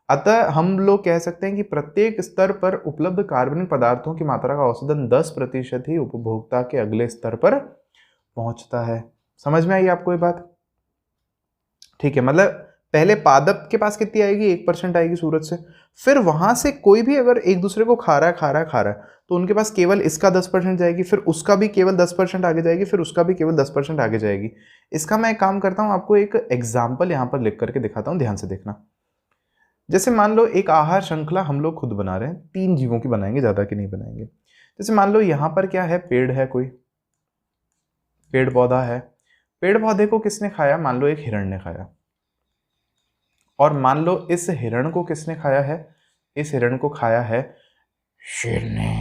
अतः हम लोग कह सकते हैं कि प्रत्येक स्तर पर उपलब्ध कार्बनिक पदार्थों की मात्रा का औसतन 10% ही उपभोक्ता के अगले स्तर पर पहुंचता है। समझ में आई आपको ये बात? ठीक है, मतलब पहले पादप के पास कितनी आएगी? 1% आएगी सूरज से, फिर वहां से कोई भी अगर एक दूसरे को खा रहा है तो उनके पास केवल इसका 10% जाएगी, फिर उसका भी केवल 10% आगे जाएगी, फिर उसका भी केवल 10% आगे जाएगी। इसका मैं एक काम करता हूं, आपको एक एग्जाम्पल यहां पर लिख करके दिखाता हूं, ध्यान से देखना। जैसे मान लो एक आहार श्रृंखला हम लोग खुद बना रहे हैं, 3 जीवों की बनाएंगे, ज्यादा की नहीं बनाएंगे। जैसे मान लो यहां पर क्या है, पेड़ है, कोई पेड़ पौधा है, पेड़ पौधे को किसने खाया? मान लो एक हिरण ने खाया। और मान लो इस हिरण को किसने खाया है? इस हिरण को खाया है शेर ने,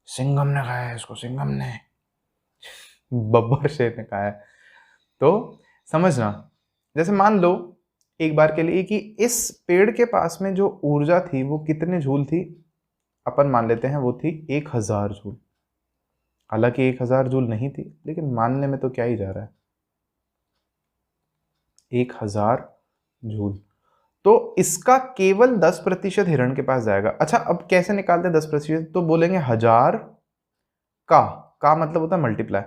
सिंघम ने खाया है इसको, सिंघम ने, बब्बर शेर ने खाया है। तो समझना, जैसे मान लो एक बार के लिए कि इस पेड़ के पास में जो ऊर्जा थी वो कितने झूल थी? अपन मान लेते हैं वो थी 1000 झूल। हालांकि 1000 जूल नहीं थी, लेकिन मानने में तो क्या ही जा रहा है, 1000 जूल। तो इसका केवल 10% हिरण के पास जाएगा। अच्छा, अब कैसे निकालते हैं 10%? तो बोलेंगे 1000 का मतलब होता है मल्टीप्लाई,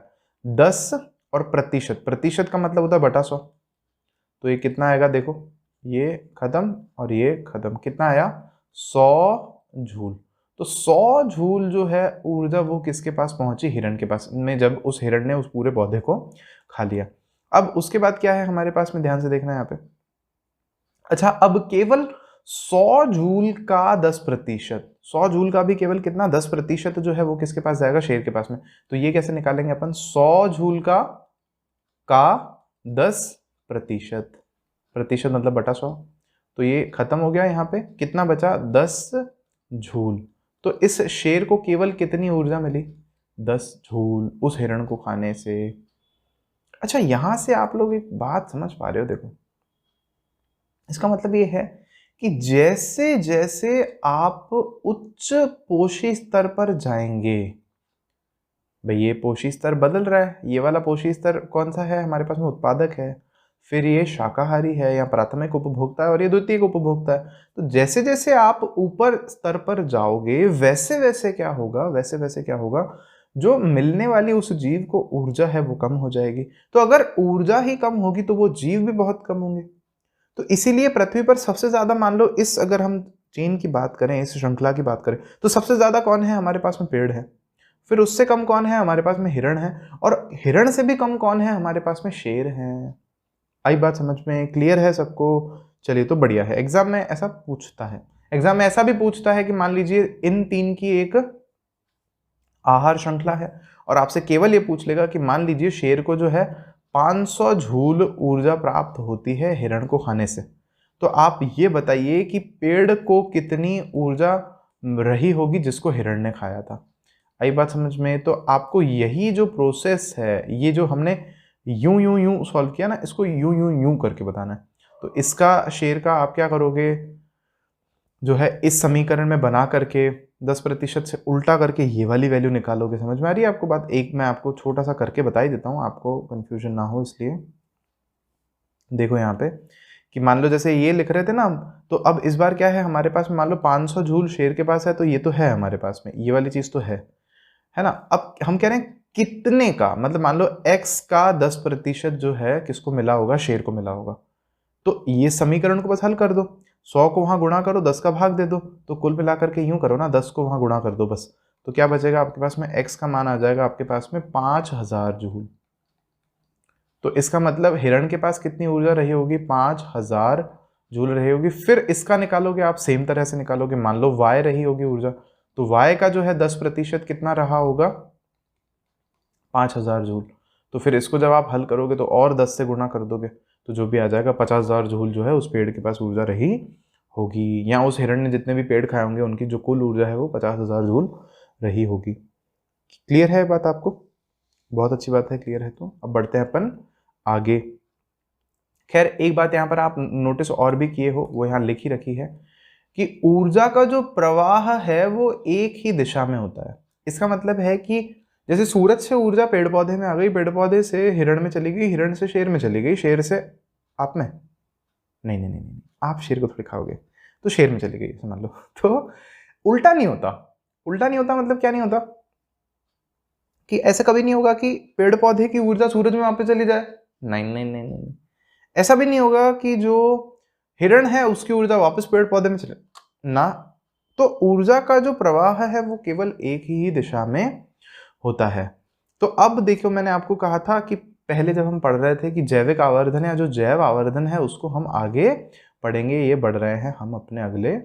10 और प्रतिशत, प्रतिशत का मतलब होता है बटा 100। तो ये कितना आएगा? देखो ये खत्म और ये खत्म, कितना आया? 100 जूल। तो 100 जूल जो है ऊर्जा वो किसके पास पहुंची? हिरण के पास में, जब उस हिरण ने उस पूरे पौधे को खा लिया। अब उसके बाद क्या है हमारे पास में, ध्यान से देखना यहाँ पे। अच्छा, अब केवल 100 जूल का 10%, 100 जूल का भी केवल कितना? 10% जो है वो किसके पास जाएगा? शेर के पास में। तो ये कैसे निकालेंगे अपन? 100 जूल का 10%, प्रतिशत मतलब बटा 100। तो ये खत्म हो गया, यहाँ पे कितना बचा? 10 झूल। तो इस शेर को केवल कितनी ऊर्जा मिली? 10 झूल उस हिरण को खाने से। अच्छा, यहां से आप लोग एक बात समझ पा रहे हो? देखो, इसका मतलब ये है कि जैसे जैसे आप उच्च पोषी स्तर पर जाएंगे, भाई ये पोषी स्तर बदल रहा है, ये वाला पोषी स्तर कौन सा है हमारे पास में, उत्पादक है, फिर ये शाकाहारी है या प्राथमिक उपभोक्ता है, और ये द्वितीयक उपभोक्ता है। तो जैसे जैसे आप ऊपर स्तर पर जाओगे वैसे वैसे क्या होगा, वैसे वैसे क्या होगा, जो मिलने वाली उस जीव को ऊर्जा है वो कम हो जाएगी। तो अगर ऊर्जा ही कम होगी तो वो जीव भी बहुत कम होंगे। तो इसीलिए पृथ्वी पर सबसे ज्यादा, मान लो इस, अगर हम चेन की बात करें, इस श्रृंखला की बात करें, तो सबसे ज्यादा कौन है हमारे पास में, पेड़ है। फिर उससे कम कौन है हमारे पास में, हिरण है। और हिरण से भी कम कौन है हमारे पास में, शेर है। आई बात समझ में, क्लियर है सबको? चलिए तो बढ़िया है। एग्जाम में ऐसा पूछता है, एग्जाम में ऐसा भी पूछता है कि मान लीजिए इन तीन की एक आहार श्रृंखला है, और आपसे केवल ये पूछ लेगा कि मान लीजिए शेर को जो है 500 जूल ऊर्जा प्राप्त होती है हिरण को खाने से, तो आप ये बताइए कि पेड़ को कितनी ऊर्जा रही होगी जिसको हिरण ने खाया था। आई बात समझ में? तो आपको यही जो प्रोसेस है, ये जो हमने यूं यूं यूं सॉल्व किया ना, इसको यूं यूं यूं करके बताना है। तो इसका, शेर का आप क्या करोगे, जो है इस समीकरण में बना करके 10% से उल्टा करके ये वाली वैल्यू निकालोगे। समझ में आ रही है आपको बात? एक मैं आपको छोटा सा करके बता ही देता हूँ, आपको कंफ्यूजन ना हो इसलिए। देखो यहाँ पे कि मान लो जैसे ये लिख रहे थे ना हम, तो अब इस बार क्या है हमारे पास में, मान लो 500 जूल शेर के पास है, तो ये तो है हमारे पास में, ये वाली चीज तो है ना। अब हम कह रहे हैं कितने का, मतलब मान लो x का 10% जो है किसको मिला होगा, शेर को मिला होगा। तो ये समीकरण को बस हल कर दो, 100 को वहां गुणा करो, 10 का भाग दे दो, तो कुल मिलाकर के यूं करो ना, 10 को वहां गुणा कर दो बस। तो क्या बचेगा आपके पास में, x का मान आ जाएगा आपके पास में 5000 जूल। तो इसका मतलब हिरण के पास कितनी ऊर्जा रही होगी, 5000 जूल रही होगी। फिर इसका निकालोगे आप, सेम तरह से निकालोगे, मान लो y रही होगी ऊर्जा, तो y का जो है 10% कितना रहा होगा, 5000 जूल। तो फिर इसको जब आप हल करोगे तो और 10 से गुणा कर दोगे, तो जो भी आ जाएगा 50,000 जूल जो है उस पेड़ के पास ऊर्जा रही होगी, या उस हिरण ने जितने भी पेड़ खाए होंगे उनकी जो कुल ऊर्जा है वो 50,000 जूल रही होगी। क्लियर है बात आपको? बहुत अच्छी बात है, क्लियर है। तो अब बढ़ते हैं अपन आगे। खैर एक बात यहाँ पर आप नोटिस और भी किए हो, वो यहाँ लिखी रखी है कि ऊर्जा का जो प्रवाह है वो एक ही दिशा में होता है। इसका मतलब है कि जैसे सूरज से ऊर्जा पेड़ पौधे में आ गई, पेड़ पौधे से हिरण में चली गई, हिरण से शेर में चली गई, शेर से आप में, नहीं नहीं नहीं नहीं, आप शेर को थोड़ी खाओगे, तो शेर में चली गई समझ लो। तो उल्टा नहीं होता, उल्टा नहीं होता मतलब क्या नहीं होता, कि ऐसा कभी नहीं होगा कि पेड़ पौधे की ऊर्जा सूरज में वापस चली जाए, नहीं नहीं नहीं नहीं। ऐसा भी नहीं होगा कि जो हिरण है उसकी ऊर्जा वापस पेड़ पौधे में चले ना। तो ऊर्जा का जो प्रवाह है वो केवल एक ही दिशा में होता है। तो अब देखो, मैंने आपको कहा था कि पहले जब हम पढ़ रहे थे कि जैविक आवर्धन या जो जैव आवर्धन है उसको हम आगे पढ़ेंगे, ये बढ़ रहे हैं हम अपने अगले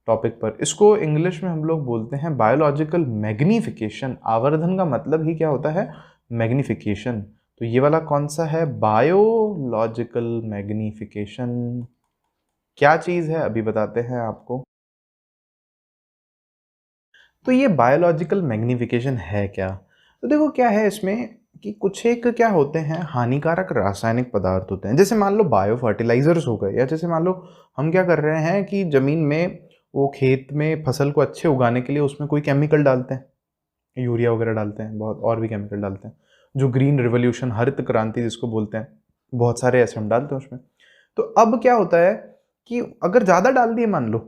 टॉपिक पर। इसको इंग्लिश में हम लोग बोलते हैं बायोलॉजिकल मैग्निफिकेशन। आवर्धन का मतलब ही क्या होता है, मैग्निफिकेशन। तो ये वाला कौन सा है, बायोलॉजिकल मैग्निफिकेशन। क्या चीज है अभी बताते हैं आपको। तो ये बायोलॉजिकल मैग्निफिकेशन है क्या, तो देखो क्या है इसमें कि कुछ एक क्या होते हैं, हानिकारक रासायनिक पदार्थ होते हैं। जैसे मान लो बायो फर्टिलाइजर्स हो गए, या जैसे मान लो हम क्या कर रहे हैं कि जमीन में, वो खेत में फसल को अच्छे उगाने के लिए उसमें कोई केमिकल डालते हैं, यूरिया वगैरह डालते हैं, बहुत और भी केमिकल डालते हैं, जो ग्रीन रिवोल्यूशन, हरित क्रांति जिसको बोलते हैं, बहुत सारे ऐसे हम डालते हैं उसमें। तो अब क्या होता है कि अगर ज़्यादा डाल दिए मान लो,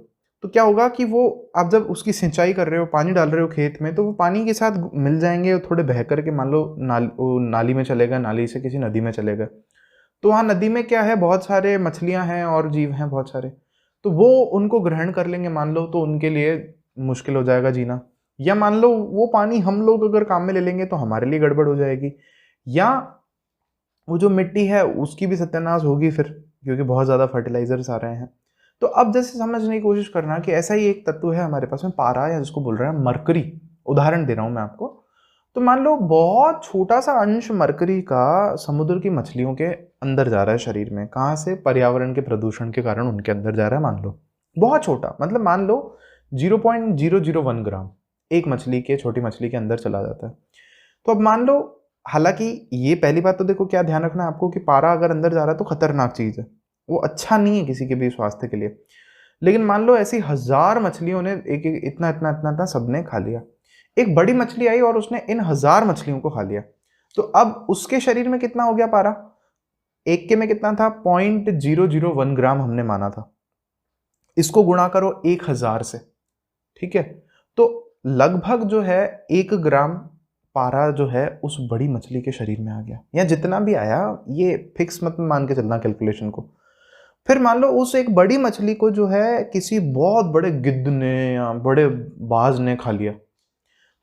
तो क्या होगा कि वो आप जब उसकी सिंचाई कर रहे हो, पानी डाल रहे हो खेत में, तो वो पानी के साथ मिल जाएंगे और थोड़े बह करके मान लो नाली में चलेगा, नाली से किसी नदी में चलेगा। तो वहाँ नदी में क्या है, बहुत सारे मछलियाँ हैं और जीव हैं बहुत सारे, तो वो उनको ग्रहण कर लेंगे मान लो, तो उनके लिए मुश्किल हो जाएगा जीना। या मान लो वो पानी हम लोग अगर काम में ले लेंगे तो हमारे लिए गड़बड़ हो जाएगी, या वो जो मिट्टी है उसकी भी सत्यानाश होगी फिर, क्योंकि बहुत ज़्यादा फर्टिलाइजर्स आ रहे हैं। तो अब जैसे समझने की कोशिश करना कि ऐसा ही एक तत्व है हमारे पास में, पारा, या जिसको बोल रहे हैं मरकरी। उदाहरण दे रहा हूं मैं आपको। तो मान लो बहुत छोटा सा अंश मरकरी का समुद्र की मछलियों के अंदर जा रहा है शरीर में। कहाँ से, पर्यावरण के प्रदूषण के कारण उनके अंदर जा रहा है। मान लो बहुत छोटा, मतलब मान लो 0.001 ग्राम एक मछली के, छोटी मछली के अंदर चला जाता है। तो अब मान लो, हालांकि ये पहली बात तो देखो क्या ध्यान रखना है आपको कि पारा अगर अंदर जा रहा है तो खतरनाक चीज है, वो अच्छा नहीं है किसी के भी स्वास्थ्य के लिए। लेकिन मान लो ऐसी 1000 मछलियों ने एक एक इतना इतना इतना इतना सबने खा लिया, एक बड़ी मछली आई और उसने इन 1000 मछलियों को खा लिया। तो अब उसके शरीर में कितना हो गया पारा? एक के में कितना था? 0.001 ग्राम हमने माना था। इसको गुणा करो 1000 से, ठीक है? तो लगभग जो है 1 ग्राम पारा जो है उस बड़ी मछली के शरीर में आ गया, या जितना भी आया, ये फिक्स मत मान के चलना कैलकुलेशन को। फिर मान लो उस एक बड़ी मछली को जो है किसी बहुत बड़े गिद्ध ने या बड़े बाज ने खा लिया।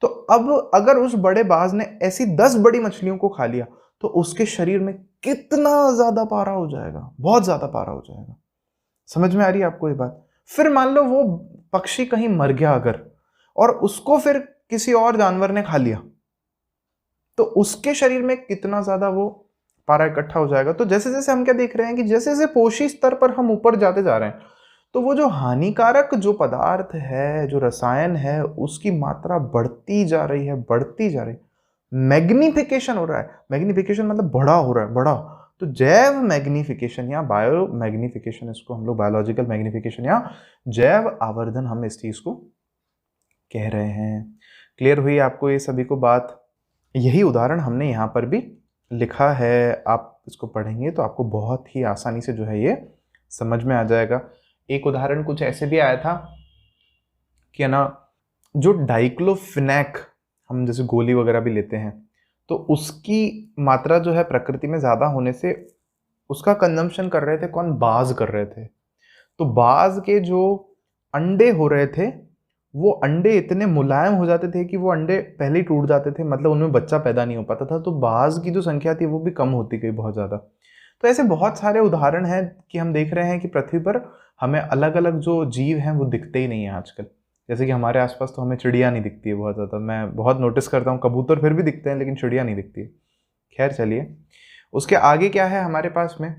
तो अब अगर उस बड़े बाज ने ऐसी 10 बड़ी मछलियों को खा लिया तो उसके शरीर में कितना ज्यादा पारा हो जाएगा? बहुत ज्यादा पारा हो जाएगा। समझ में आ रही है आपको ये बात? फिर मान लो वो पक्षी कहीं मर गया अगर, और उसको फिर किसी और जानवर ने खा लिया, तो उसके शरीर में कितना ज्यादा वो पारा इकट्ठा हो जाएगा। तो जैसे जैसे हम क्या देख रहे हैं कि जैसे जैसे पोषी स्तर पर हम ऊपर जाते जा रहे हैं, तो वो जो हानिकारक जो पदार्थ है, जो रसायन है, उसकी मात्रा बढ़ती जा रही है, बढ़ती जा रही है। मैग्निफिकेशन हो रहा है। मैग्निफिकेशन मतलब बड़ा हो रहा है, बड़ा। तो जैव मैग्निफिकेशन या बायो मैग्निफिकेशन, इसको हम लोग बायोलॉजिकल मैग्निफिकेशन या जैव आवर्धन हम इस चीज को कह रहे हैं। क्लियर हुई आपको ये सभी को बात? यही उदाहरण हमने यहाँ पर भी लिखा है। आप इसको पढ़ेंगे तो आपको बहुत ही आसानी से जो है ये समझ में आ जाएगा। एक उदाहरण कुछ ऐसे भी आया था कि है ना, जो डाइक्लोफिनेक हम जैसे गोली वगैरह भी लेते हैं, तो उसकी मात्रा जो है प्रकृति में ज़्यादा होने से उसका कंजम्पशन कर रहे थे कौन? बाज कर रहे थे। तो बाज के जो अंडे हो रहे थे, वो अंडे इतने मुलायम हो जाते थे कि वो अंडे पहले ही टूट जाते थे, मतलब उनमें बच्चा पैदा नहीं हो पाता था। तो बाज की जो संख्या थी वो भी कम होती गई बहुत ज़्यादा। तो ऐसे बहुत सारे उदाहरण हैं कि हम देख रहे हैं कि पृथ्वी पर हमें अलग अलग जो जीव हैं वो दिखते ही नहीं है आजकल। जैसे कि हमारे आसपास तो हमें चिड़िया नहीं दिखती है बहुत ज़्यादा। मैं बहुत नोटिस करता हूँ, कबूतर फिर भी दिखते हैं लेकिन चिड़िया नहीं दिखती है। खैर चलिए, उसके आगे क्या है हमारे पास में?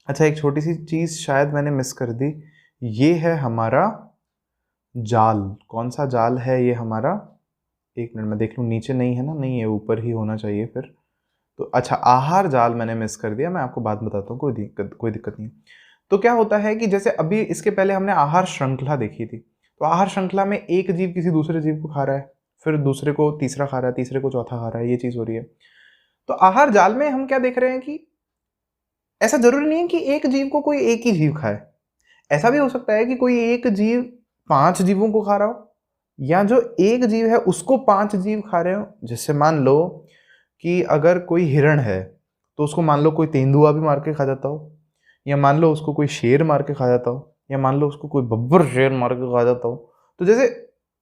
अच्छा, एक छोटी सी चीज़ शायद मैंने मिस कर दी। ये है हमारा जाल। कौन सा जाल है ये हमारा? एक मिनट में देख लूँ, नीचे नहीं है ना? नहीं है, ऊपर ही होना चाहिए फिर। तो अच्छा, आहार जाल मैंने मिस कर दिया, मैं आपको बात बताता हूँ, कोई दिक्कत नहीं। तो क्या होता है कि जैसे अभी इसके पहले हमने आहार श्रृंखला देखी थी। तो आहार श्रृंखला में एक जीव किसी दूसरे जीव को खा रहा है, फिर दूसरे को तीसरा खा रहा है, तीसरे को चौथा खा रहा है, ये चीज़ हो रही है। तो आहार जाल में हम क्या देख रहे हैं कि ऐसा जरूरी नहीं है कि एक जीव को कोई एक ही जीव खाए। ऐसा भी हो सकता है कि कोई एक जीव 5 जीवों को खा रहा हो, या जो एक जीव है उसको 5 जीव खा रहे हो। जैसे मान लो कि अगर कोई हिरण है तो उसको मान लो कोई तेंदुआ भी मार के खा जाता हो, या मान लो उसको कोई शेर मार के खा जाता हो, या मान लो उसको कोई बब्बर शेर मार के खा जाता हो। तो जैसे,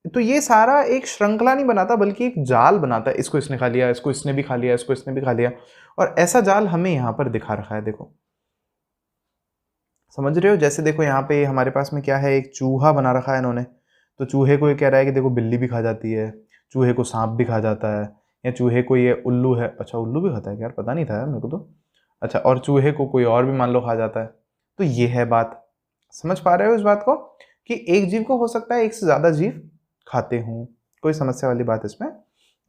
तो ये सारा एक श्रृंखला नहीं बनाता बल्कि एक जाल बनाता है। इसको इसने खा लिया, इसको इसने भी खा लिया, इसको इसने भी खा लिया। और ऐसा जाल हमें यहाँ पर दिखा रखा है, देखो। समझ रहे हो? जैसे देखो यहाँ पे हमारे पास में क्या है, एक चूहा बना रखा है इन्होंने। तो चूहे को ये कह रहा है कि देखो बिल्ली भी खा जाती है, चूहे को सांप भी खा जाता है, या चूहे को ये उल्लू है। अच्छा, उल्लू भी खाता है क्या यार? पता नहीं था यार मेरे को तो। अच्छा, और चूहे को कोई और भी मान लो खा जाता है। तो ये है बात। समझ पा रहे हो इस बात को कि एक जीव को हो सकता है एक से ज़्यादा जीव खाते हों, कोई समस्या वाली बात इसमें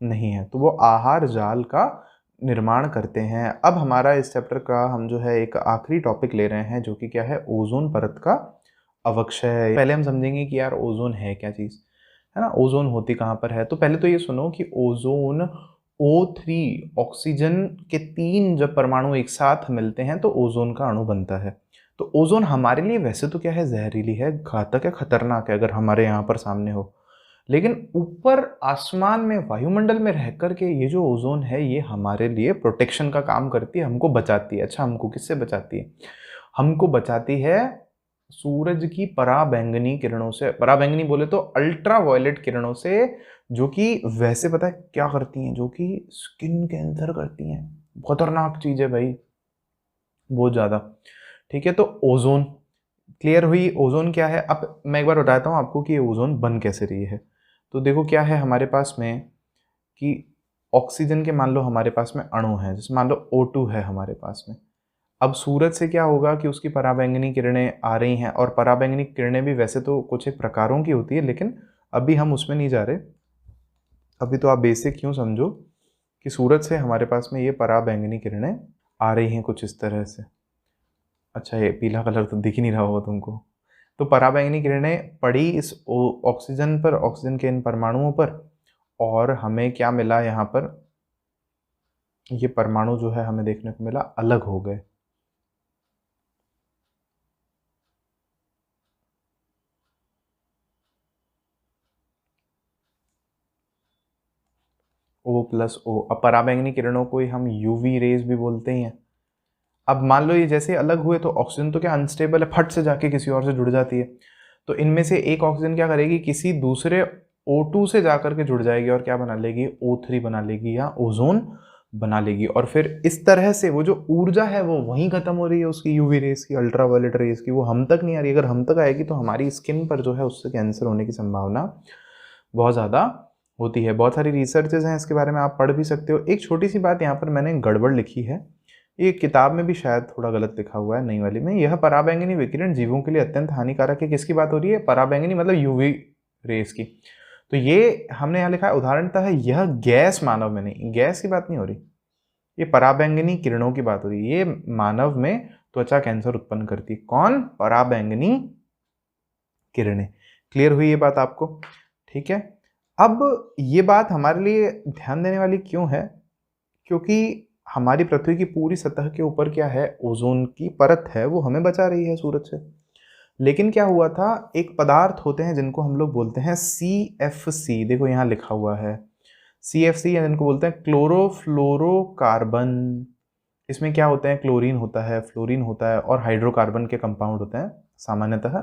नहीं है। तो वो आहार जाल का निर्माण करते हैं। अब हमारा इस चैप्टर का हम जो है एक आखिरी टॉपिक ले रहे हैं, जो कि क्या है? ओजोन परत का अवक्षय। पहले हम समझेंगे कि यार ओजोन है क्या चीज़, है ना? ओजोन होती कहाँ पर है? तो पहले तो ये सुनो कि ओजोन O3, ऑक्सीजन के 3 जब परमाणु एक साथ मिलते हैं तो ओजोन का अणु बनता है। तो ओजोन हमारे लिए वैसे तो क्या है? जहरीली है, घातक है, खतरनाक है अगर हमारे यहाँ पर सामने हो। लेकिन ऊपर आसमान में, वायुमंडल में रह कर के ये जो ओजोन है ये हमारे लिए प्रोटेक्शन का काम करती है, हमको बचाती है। अच्छा, हमको किससे बचाती है? हमको बचाती है सूरज की पराबैंगनी किरणों से। पराबैंगनी बोले तो अल्ट्रा वायलेट किरणों से, जो कि वैसे पता है क्या करती हैं? जो कि स्किन कैंसर करती हैं। खतरनाक चीज है भाई, बहुत ज्यादा। ठीक है, तो ओजोन क्लियर हुई। ओजोन क्या है? अब मैं एक बार बताता हूँ आपको कि ये ओजोन बन कैसे रही है। तो देखो क्या है हमारे पास में कि ऑक्सीजन के मान लो हमारे पास में अणु है, जैसे मान लो O2 है हमारे पास में। अब सूरज से क्या होगा कि उसकी पराबैंगनी किरणें आ रही हैं, और पराबैंगनी किरणें भी वैसे तो कुछ एक प्रकारों की होती है, लेकिन अभी हम उसमें नहीं जा रहे। अभी तो आप बेसिक क्यों समझो कि सूरज से हमारे पास में ये पराबैंगनी किरणें आ रही हैं कुछ इस तरह से। अच्छा, ये पीला कलर तो दिख ही नहीं रहा होगा तुमको। तो पराबैंगनी किरणें पड़ी इस ऑक्सीजन पर, ऑक्सीजन के इन परमाणुओं पर, और हमें क्या मिला यहाँ पर, ये परमाणु जो है हमें देखने को मिला अलग हो गए। O+O। अब पराबैंगनी किरणों को ही हम यूवी रेज भी बोलते ही हैं। अब मान लो ये जैसे अलग हुए तो ऑक्सीजन तो क्या अनस्टेबल है, फट से जाके किसी और से जुड़ जाती है। तो इनमें से एक ऑक्सीजन क्या करेगी, किसी दूसरे O2 से जाकर के जुड़ जाएगी और क्या बना लेगी, O3 बना लेगी या ओजोन बना लेगी। और फिर इस तरह से वो जो ऊर्जा है वो वहीं खत्म हो रही है उसकी, यूवी रेस की, अल्ट्रावायलेट रेस की, वो हम तक नहीं आ रही। अगर हम तक आएगी तो हमारी स्किन पर जो है उससे कैंसर होने की संभावना बहुत ज़्यादा होती है। बहुत सारी रिसर्चेज हैं इसके बारे में, आप पढ़ भी सकते हो। एक छोटी सी बात यहाँ पर मैंने गड़बड़ लिखी है, ये किताब में भी शायद थोड़ा गलत लिखा हुआ है नई वाली में। यह पराबैंगनी विकिरण जीवों के लिए अत्यंत हानिकारक है। किसकी बात हो रही है, पराबैंगनी मतलब यूवी रेस की। तो ये हमने यहाँ लिखा है उदाहरणतः यह गैस मानव में नहीं, गैस की बात नहीं हो रही, ये पराबैंगनी किरणों की बात हो रही है। ये मानव में त्वचा कैंसर उत्पन्न करती है। कौन, पराबैंगनी किरणें। क्लियर हुई ये बात आपको, ठीक है। अब ये बात हमारे लिए ध्यान देने वाली क्यों है, क्योंकि हमारी पृथ्वी की पूरी सतह के ऊपर क्या है, ओजोन की परत है, वो हमें बचा रही है सूरज से। लेकिन क्या हुआ था, एक पदार्थ होते हैं जिनको हम लोग बोलते हैं CFC, देखो यहाँ लिखा हुआ है CFC, या जिनको बोलते हैं क्लोरोफ्लोरोकार्बन। इसमें क्या होते हैं, क्लोरीन होता है, फ्लोरीन होता है और हाइड्रोकार्बन के कंपाउंड होते हैं सामान्यतः।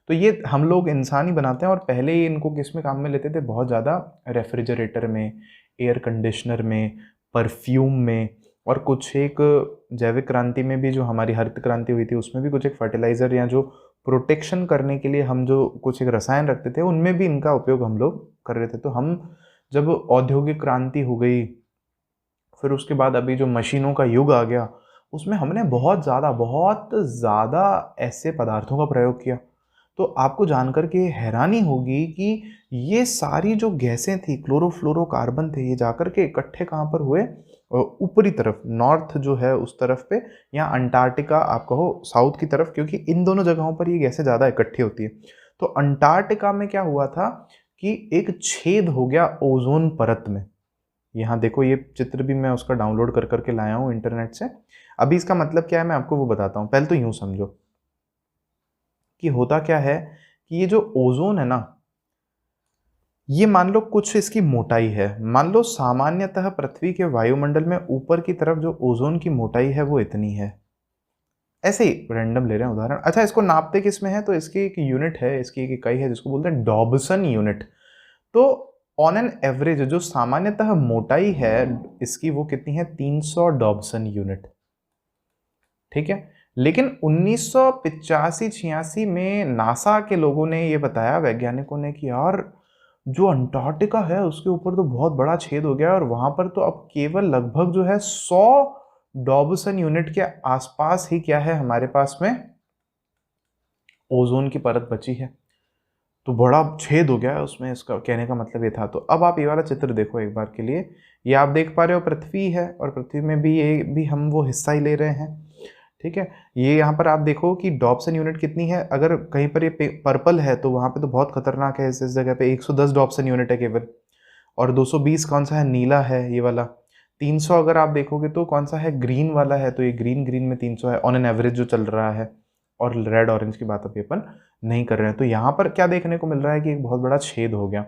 तो ये हम लोग इंसान ही बनाते हैं, और पहले ही इनको किस में काम में लेते थे, बहुत ज़्यादा रेफ्रिजरेटर में, एयर कंडीशनर में, परफ्यूम में, और कुछ एक जैविक क्रांति में भी, जो हमारी हरित क्रांति हुई थी उसमें भी कुछ एक फर्टिलाइज़र या जो प्रोटेक्शन करने के लिए हम जो कुछ एक रसायन रखते थे उनमें भी इनका उपयोग हम लोग कर रहे थे। तो हम जब औद्योगिक क्रांति हो गई, फिर उसके बाद अभी जो मशीनों का युग आ गया, उसमें हमने बहुत ज़्यादा ऐसे पदार्थों का प्रयोग किया। तो आपको जानकर के हैरानी होगी कि ये सारी जो गैसें थी, क्लोरोफ्लोरोकार्बन थे, ये जाकर के इकट्ठे कहाँ पर हुए, ऊपरी तरफ, नॉर्थ जो है उस तरफ पे, या अंटार्कटिका आप कहो साउथ की तरफ, क्योंकि इन दोनों जगहों पर ये गैसें ज़्यादा इकट्ठी होती है। तो अंटार्कटिका में क्या हुआ था कि एक छेद हो गया ओजोन परत में। यहाँ देखो ये चित्र भी मैं उसका डाउनलोड कर करके लाया हूँ इंटरनेट से। अभी इसका मतलब क्या है मैं आपको वो बताता हूँ। पहले तो यूँ समझो कि होता क्या है कि ये जो ओजोन है ना, ये मान लो कुछ इसकी मोटाई है। मान लो सामान्यतः पृथ्वी के वायुमंडल में ऊपर की तरफ जो ओजोन की मोटाई है वो इतनी है। ऐसे ही रैंडम ले रहे हैं उदाहरण। अच्छा, इसको नापते किस में है, तो इसकी एक यूनिट है, इसकी एक इकाई है जिसको बोलते हैं डॉबसन यूनिट। तो ऑन एन एवरेज जो सामान्यतः मोटाई है इसकी, वो कितनी है, 300 डॉबसन यूनिट, ठीक है। लेकिन 1985-86 में नासा के लोगों ने ये बताया, वैज्ञानिकों ने, कि यार जो अंटार्कटिका है उसके ऊपर तो बहुत बड़ा छेद हो गया और वहां पर तो अब केवल लगभग जो है 100 डॉबसन यूनिट के आसपास ही क्या है हमारे पास में ओजोन की परत बची है। तो बड़ा छेद हो गया है उसमें, इसका कहने का मतलब ये था। तो अब आप ये वाला चित्र देखो एक बार के लिए, ये आप देख पा रहे हो पृथ्वी है, और पृथ्वी में भी ये भी हम वो हिस्सा ही ले रहे हैं, ठीक है। ये यहाँ पर आप देखो कि डॉबसन यूनिट कितनी है। अगर कहीं पर ये पर्पल है तो वहाँ पे तो बहुत खतरनाक है, इस जगह पे 110 डॉबसन यूनिट है केवल। और 220 कौन सा है, नीला है ये वाला। 300 अगर आप देखोगे तो कौन सा है, ग्रीन वाला है। तो ये ग्रीन में 300 है ऑन एन एवरेज जो चल रहा है। और रेड ऑरेंज की बात अभी अपन नहीं कर रहे हैं। तो यहाँ पर क्या देखने को मिल रहा है कि एक बहुत बड़ा छेद हो गया।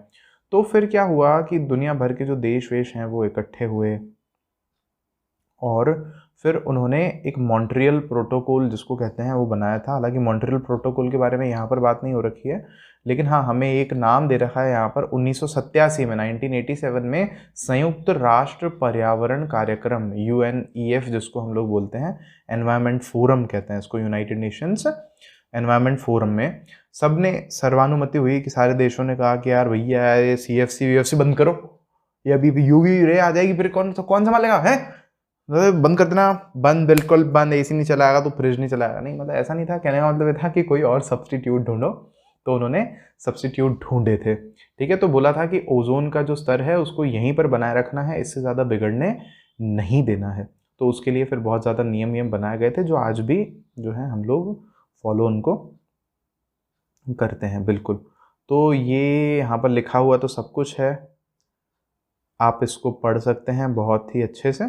तो फिर क्या हुआ कि दुनिया भर के जो देश वेश हैं वो इकट्ठे हुए, और फिर उन्होंने एक मॉन्ट्रियल प्रोटोकॉल जिसको कहते हैं वो बनाया था। हालांकि मॉन्ट्रियल प्रोटोकॉल के बारे में यहाँ पर बात नहीं हो रखी है, लेकिन हाँ हमें एक नाम दे रखा है यहाँ पर। 1987 में 1987 में संयुक्त राष्ट्र पर्यावरण कार्यक्रम UNEF जिसको हम लोग बोलते हैं, एनवायरमेंट फोरम कहते हैं इसको, यूनाइटेड नेशंस एनवायरमेंट फोरम में सबने सर्वानुमति हुई कि सारे देशों ने कहा कि यार भैया ये CFC बंद करो, ये अभी UV रे आ जाएगी, फिर कौन संभालेगा है, बंद कर देना, बंद, बिल्कुल बंद। AC नहीं चलाएगा तो फ्रिज नहीं चलाएगा, नहीं, मतलब ऐसा नहीं था। कहने का मतलब ये था कि कोई और सब्सटीट्यूट ढूंढो। तो उन्होंने सब्सटीट्यूट ढूंढे थे, ठीक है। तो बोला था कि ओजोन का जो स्तर है उसको यहीं पर बनाए रखना है, इससे ज़्यादा बिगड़ने नहीं देना है। तो उसके लिए फिर बहुत ज़्यादा नियम बनाए गए थे, जो आज भी जो है हम लोग फॉलो उनको करते हैं, बिल्कुल। तो ये यहाँ पर लिखा हुआ तो सब कुछ है, आप इसको पढ़ सकते हैं बहुत ही अच्छे से।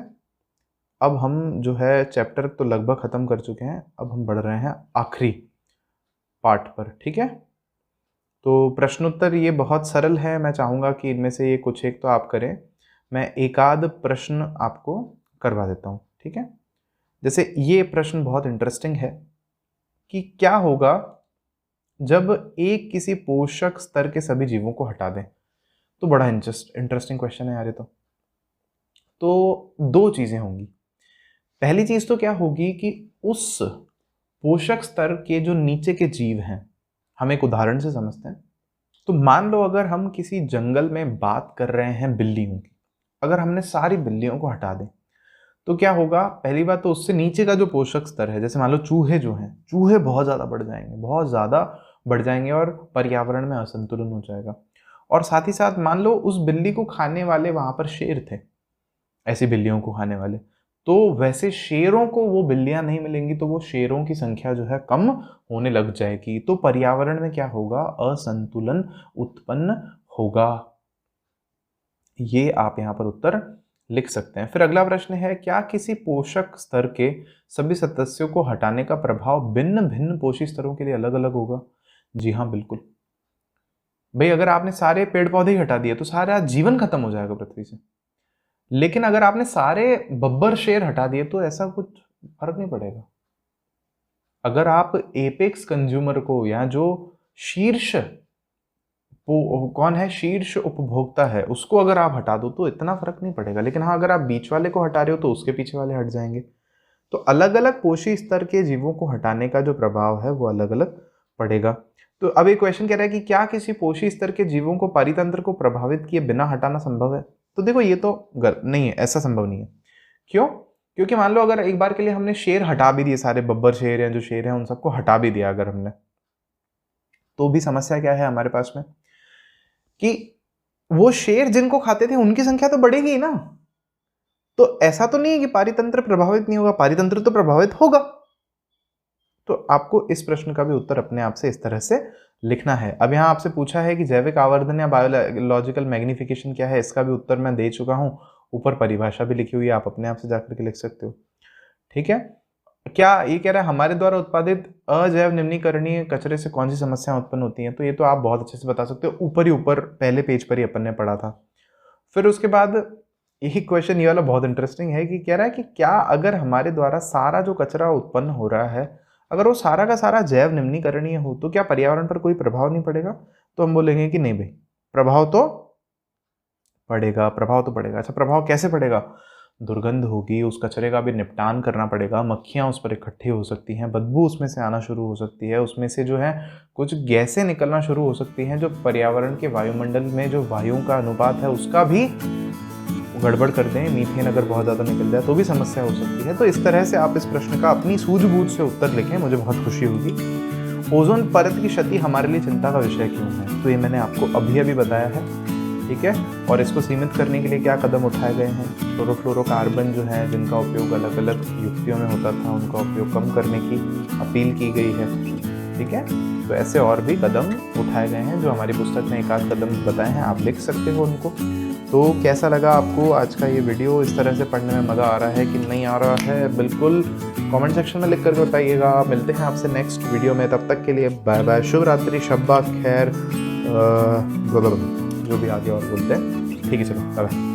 अब हम जो है चैप्टर तो लगभग ख़त्म कर चुके हैं, अब हम बढ़ रहे हैं आखिरी पार्ट पर, ठीक है। तो प्रश्नोत्तर ये बहुत सरल है, मैं चाहूँगा कि इनमें से ये कुछ एक तो आप करें। मैं एक आध प्रश्न आपको करवा देता हूँ, ठीक है। जैसे ये प्रश्न बहुत इंटरेस्टिंग है कि क्या होगा जब एक किसी पोषक स्तर के सभी जीवों को हटा दें। तो बड़ा इंटरेस्टिंग क्वेश्चन है यार ये तो दो चीज़ें होंगी। पहली चीज़ तो क्या होगी कि उस पोषक स्तर के जो नीचे के जीव हैं, हम एक उदाहरण से समझते हैं। तो मान लो अगर हम किसी जंगल में बात कर रहे हैं बिल्लियों की, अगर हमने सारी बिल्लियों को हटा दें तो क्या होगा। पहली बात तो उससे नीचे का जो पोषक स्तर है, जैसे मान लो चूहे जो हैं, चूहे बहुत ज़्यादा बढ़ जाएंगे, बहुत ज़्यादा बढ़ जाएंगे और पर्यावरण में असंतुलन हो जाएगा। और साथ ही साथ मान लो उस बिल्ली को खाने वाले वहाँ पर शेर थे, ऐसी बिल्लियों को खाने वाले, तो वैसे शेरों को वो बिल्लियां नहीं मिलेंगी, तो वो शेरों की संख्या जो है कम होने लग जाएगी। तो पर्यावरण में क्या होगा, असंतुलन उत्पन्न होगा। ये आप यहाँ पर उत्तर लिख सकते हैं। फिर अगला प्रश्न है, क्या किसी पोषक स्तर के सभी सदस्यों को हटाने का प्रभाव भिन्न भिन्न पोषी स्तरों के लिए अलग अलग होगा? जी हाँ, बिल्कुल भाई। अगर आपने सारे पेड़ पौधे ही हटा दिए तो सारा जीवन खत्म हो जाएगा पृथ्वी से। लेकिन अगर आपने सारे बब्बर शेर हटा दिए तो ऐसा कुछ फर्क नहीं पड़ेगा। अगर आप एपेक्स कंज्यूमर को, या जो शीर्ष कौन है, शीर्ष उपभोक्ता है, उसको अगर आप हटा दो तो इतना फर्क नहीं पड़ेगा। लेकिन हाँ, अगर आप बीच वाले को हटा रहे हो तो उसके पीछे वाले हट जाएंगे। तो अलग अलग पोषी स्तर के जीवों को हटाने का जो प्रभाव है वो अलग अलग पड़ेगा। तो अब एक क्वेश्चन कह रहा है कि क्या किसी पोषी स्तर के जीवों को पारितंत्र को प्रभावित किए बिना हटाना संभव है? तो देखो ये तो नहीं है, ऐसा संभव नहीं है। क्यों? क्योंकि मान लो अगर एक बार के लिए हमने शेर हटा भी दिए, सारे बब्बर शेर हैं जो शेर हैं उन सबको हटा भी दिया अगर हमने, तो भी समस्या क्या है हमारे पास में कि वो शेर जिनको खाते थे उनकी संख्या तो बढ़ेगी ना। तो ऐसा तो नहीं है कि पारितंत्र प्रभावित नहीं होगा, पारितंत्र तो प्रभावित होगा। तो आपको इस प्रश्न का भी उत्तर अपने आप से इस तरह से लिखना है। अब यहाँ आपसे पूछा है कि जैविक आवर्धन या बायोलॉजिकल मैग्निफिकेशन क्या है, इसका भी उत्तर मैं दे चुका हूँ। ऊपर परिभाषा भी लिखी हुई है, आप अपने आप से जाकर के लिख सकते हो, ठीक है। क्या ये कह रहा है, हमारे द्वारा उत्पादित अजैव निम्नीकरणीय कचरे से कौन सी समस्याएं उत्पन्न होती हैं? तो ये तो आप बहुत अच्छे से बता सकते हो, ऊपर ही ऊपर पहले पेज पर ही अपन ने पढ़ा था। फिर उसके बाद यही क्वेश्चन, ये वाला बहुत इंटरेस्टिंग है कि कह रहा है कि क्या अगर हमारे द्वारा सारा जो कचरा उत्पन्न हो रहा है, अगर वो सारा का सारा जैव निम्नीकरणीय हो तो क्या पर्यावरण पर कोई प्रभाव नहीं पड़ेगा? तो हम बोलेंगे कि नहीं भाई, प्रभाव तो पड़ेगा, प्रभाव तो पड़ेगा। अच्छा, प्रभाव कैसे पड़ेगा? दुर्गंध होगी, उस कचरे का भी निपटान करना पड़ेगा, मक्खियाँ उस पर इकट्ठी हो सकती हैं, बदबू उसमें से आना शुरू हो सकती है, उसमें से जो है कुछ गैसें निकलना शुरू हो सकती हैं जो पर्यावरण के वायुमंडल में जो वायुओं का अनुपात है उसका भी गड़बड़ कर दें। मीथेन अगर बहुत ज़्यादा निकल जाए तो भी समस्या हो सकती है। तो इस तरह से आप इस प्रश्न का अपनी सूझबूझ से उत्तर लिखें, मुझे बहुत खुशी होगी। ओजोन परत की क्षति हमारे लिए चिंता का विषय क्यों है? तो ये मैंने आपको अभी बताया है, ठीक है। और इसको सीमित करने के लिए क्या कदम उठाए गए हैं? क्लोरोफ्लोरोकार्बन जो है, जिनका उपयोग अलग अलग युक्तियों में होता था, उनका उपयोग कम करने की अपील की गई है, ठीक है। तो ऐसे और भी कदम उठाए गए हैं जो हमारी पुस्तक में एक आध कदम बताए हैं, आप लिख सकते हो उनको। तो कैसा लगा आपको आज का ये वीडियो? इस तरह से पढ़ने में मज़ा आ रहा है कि नहीं आ रहा है? बिल्कुल कमेंट सेक्शन में लिख कर बताइएगा। मिलते हैं आपसे नेक्स्ट वीडियो में, तब तक के लिए बाय बाय, शुभ रात्रि, शब्बा खैर, जो भी आगे और बोलते हैं, ठीक है, चलो बाय बाय।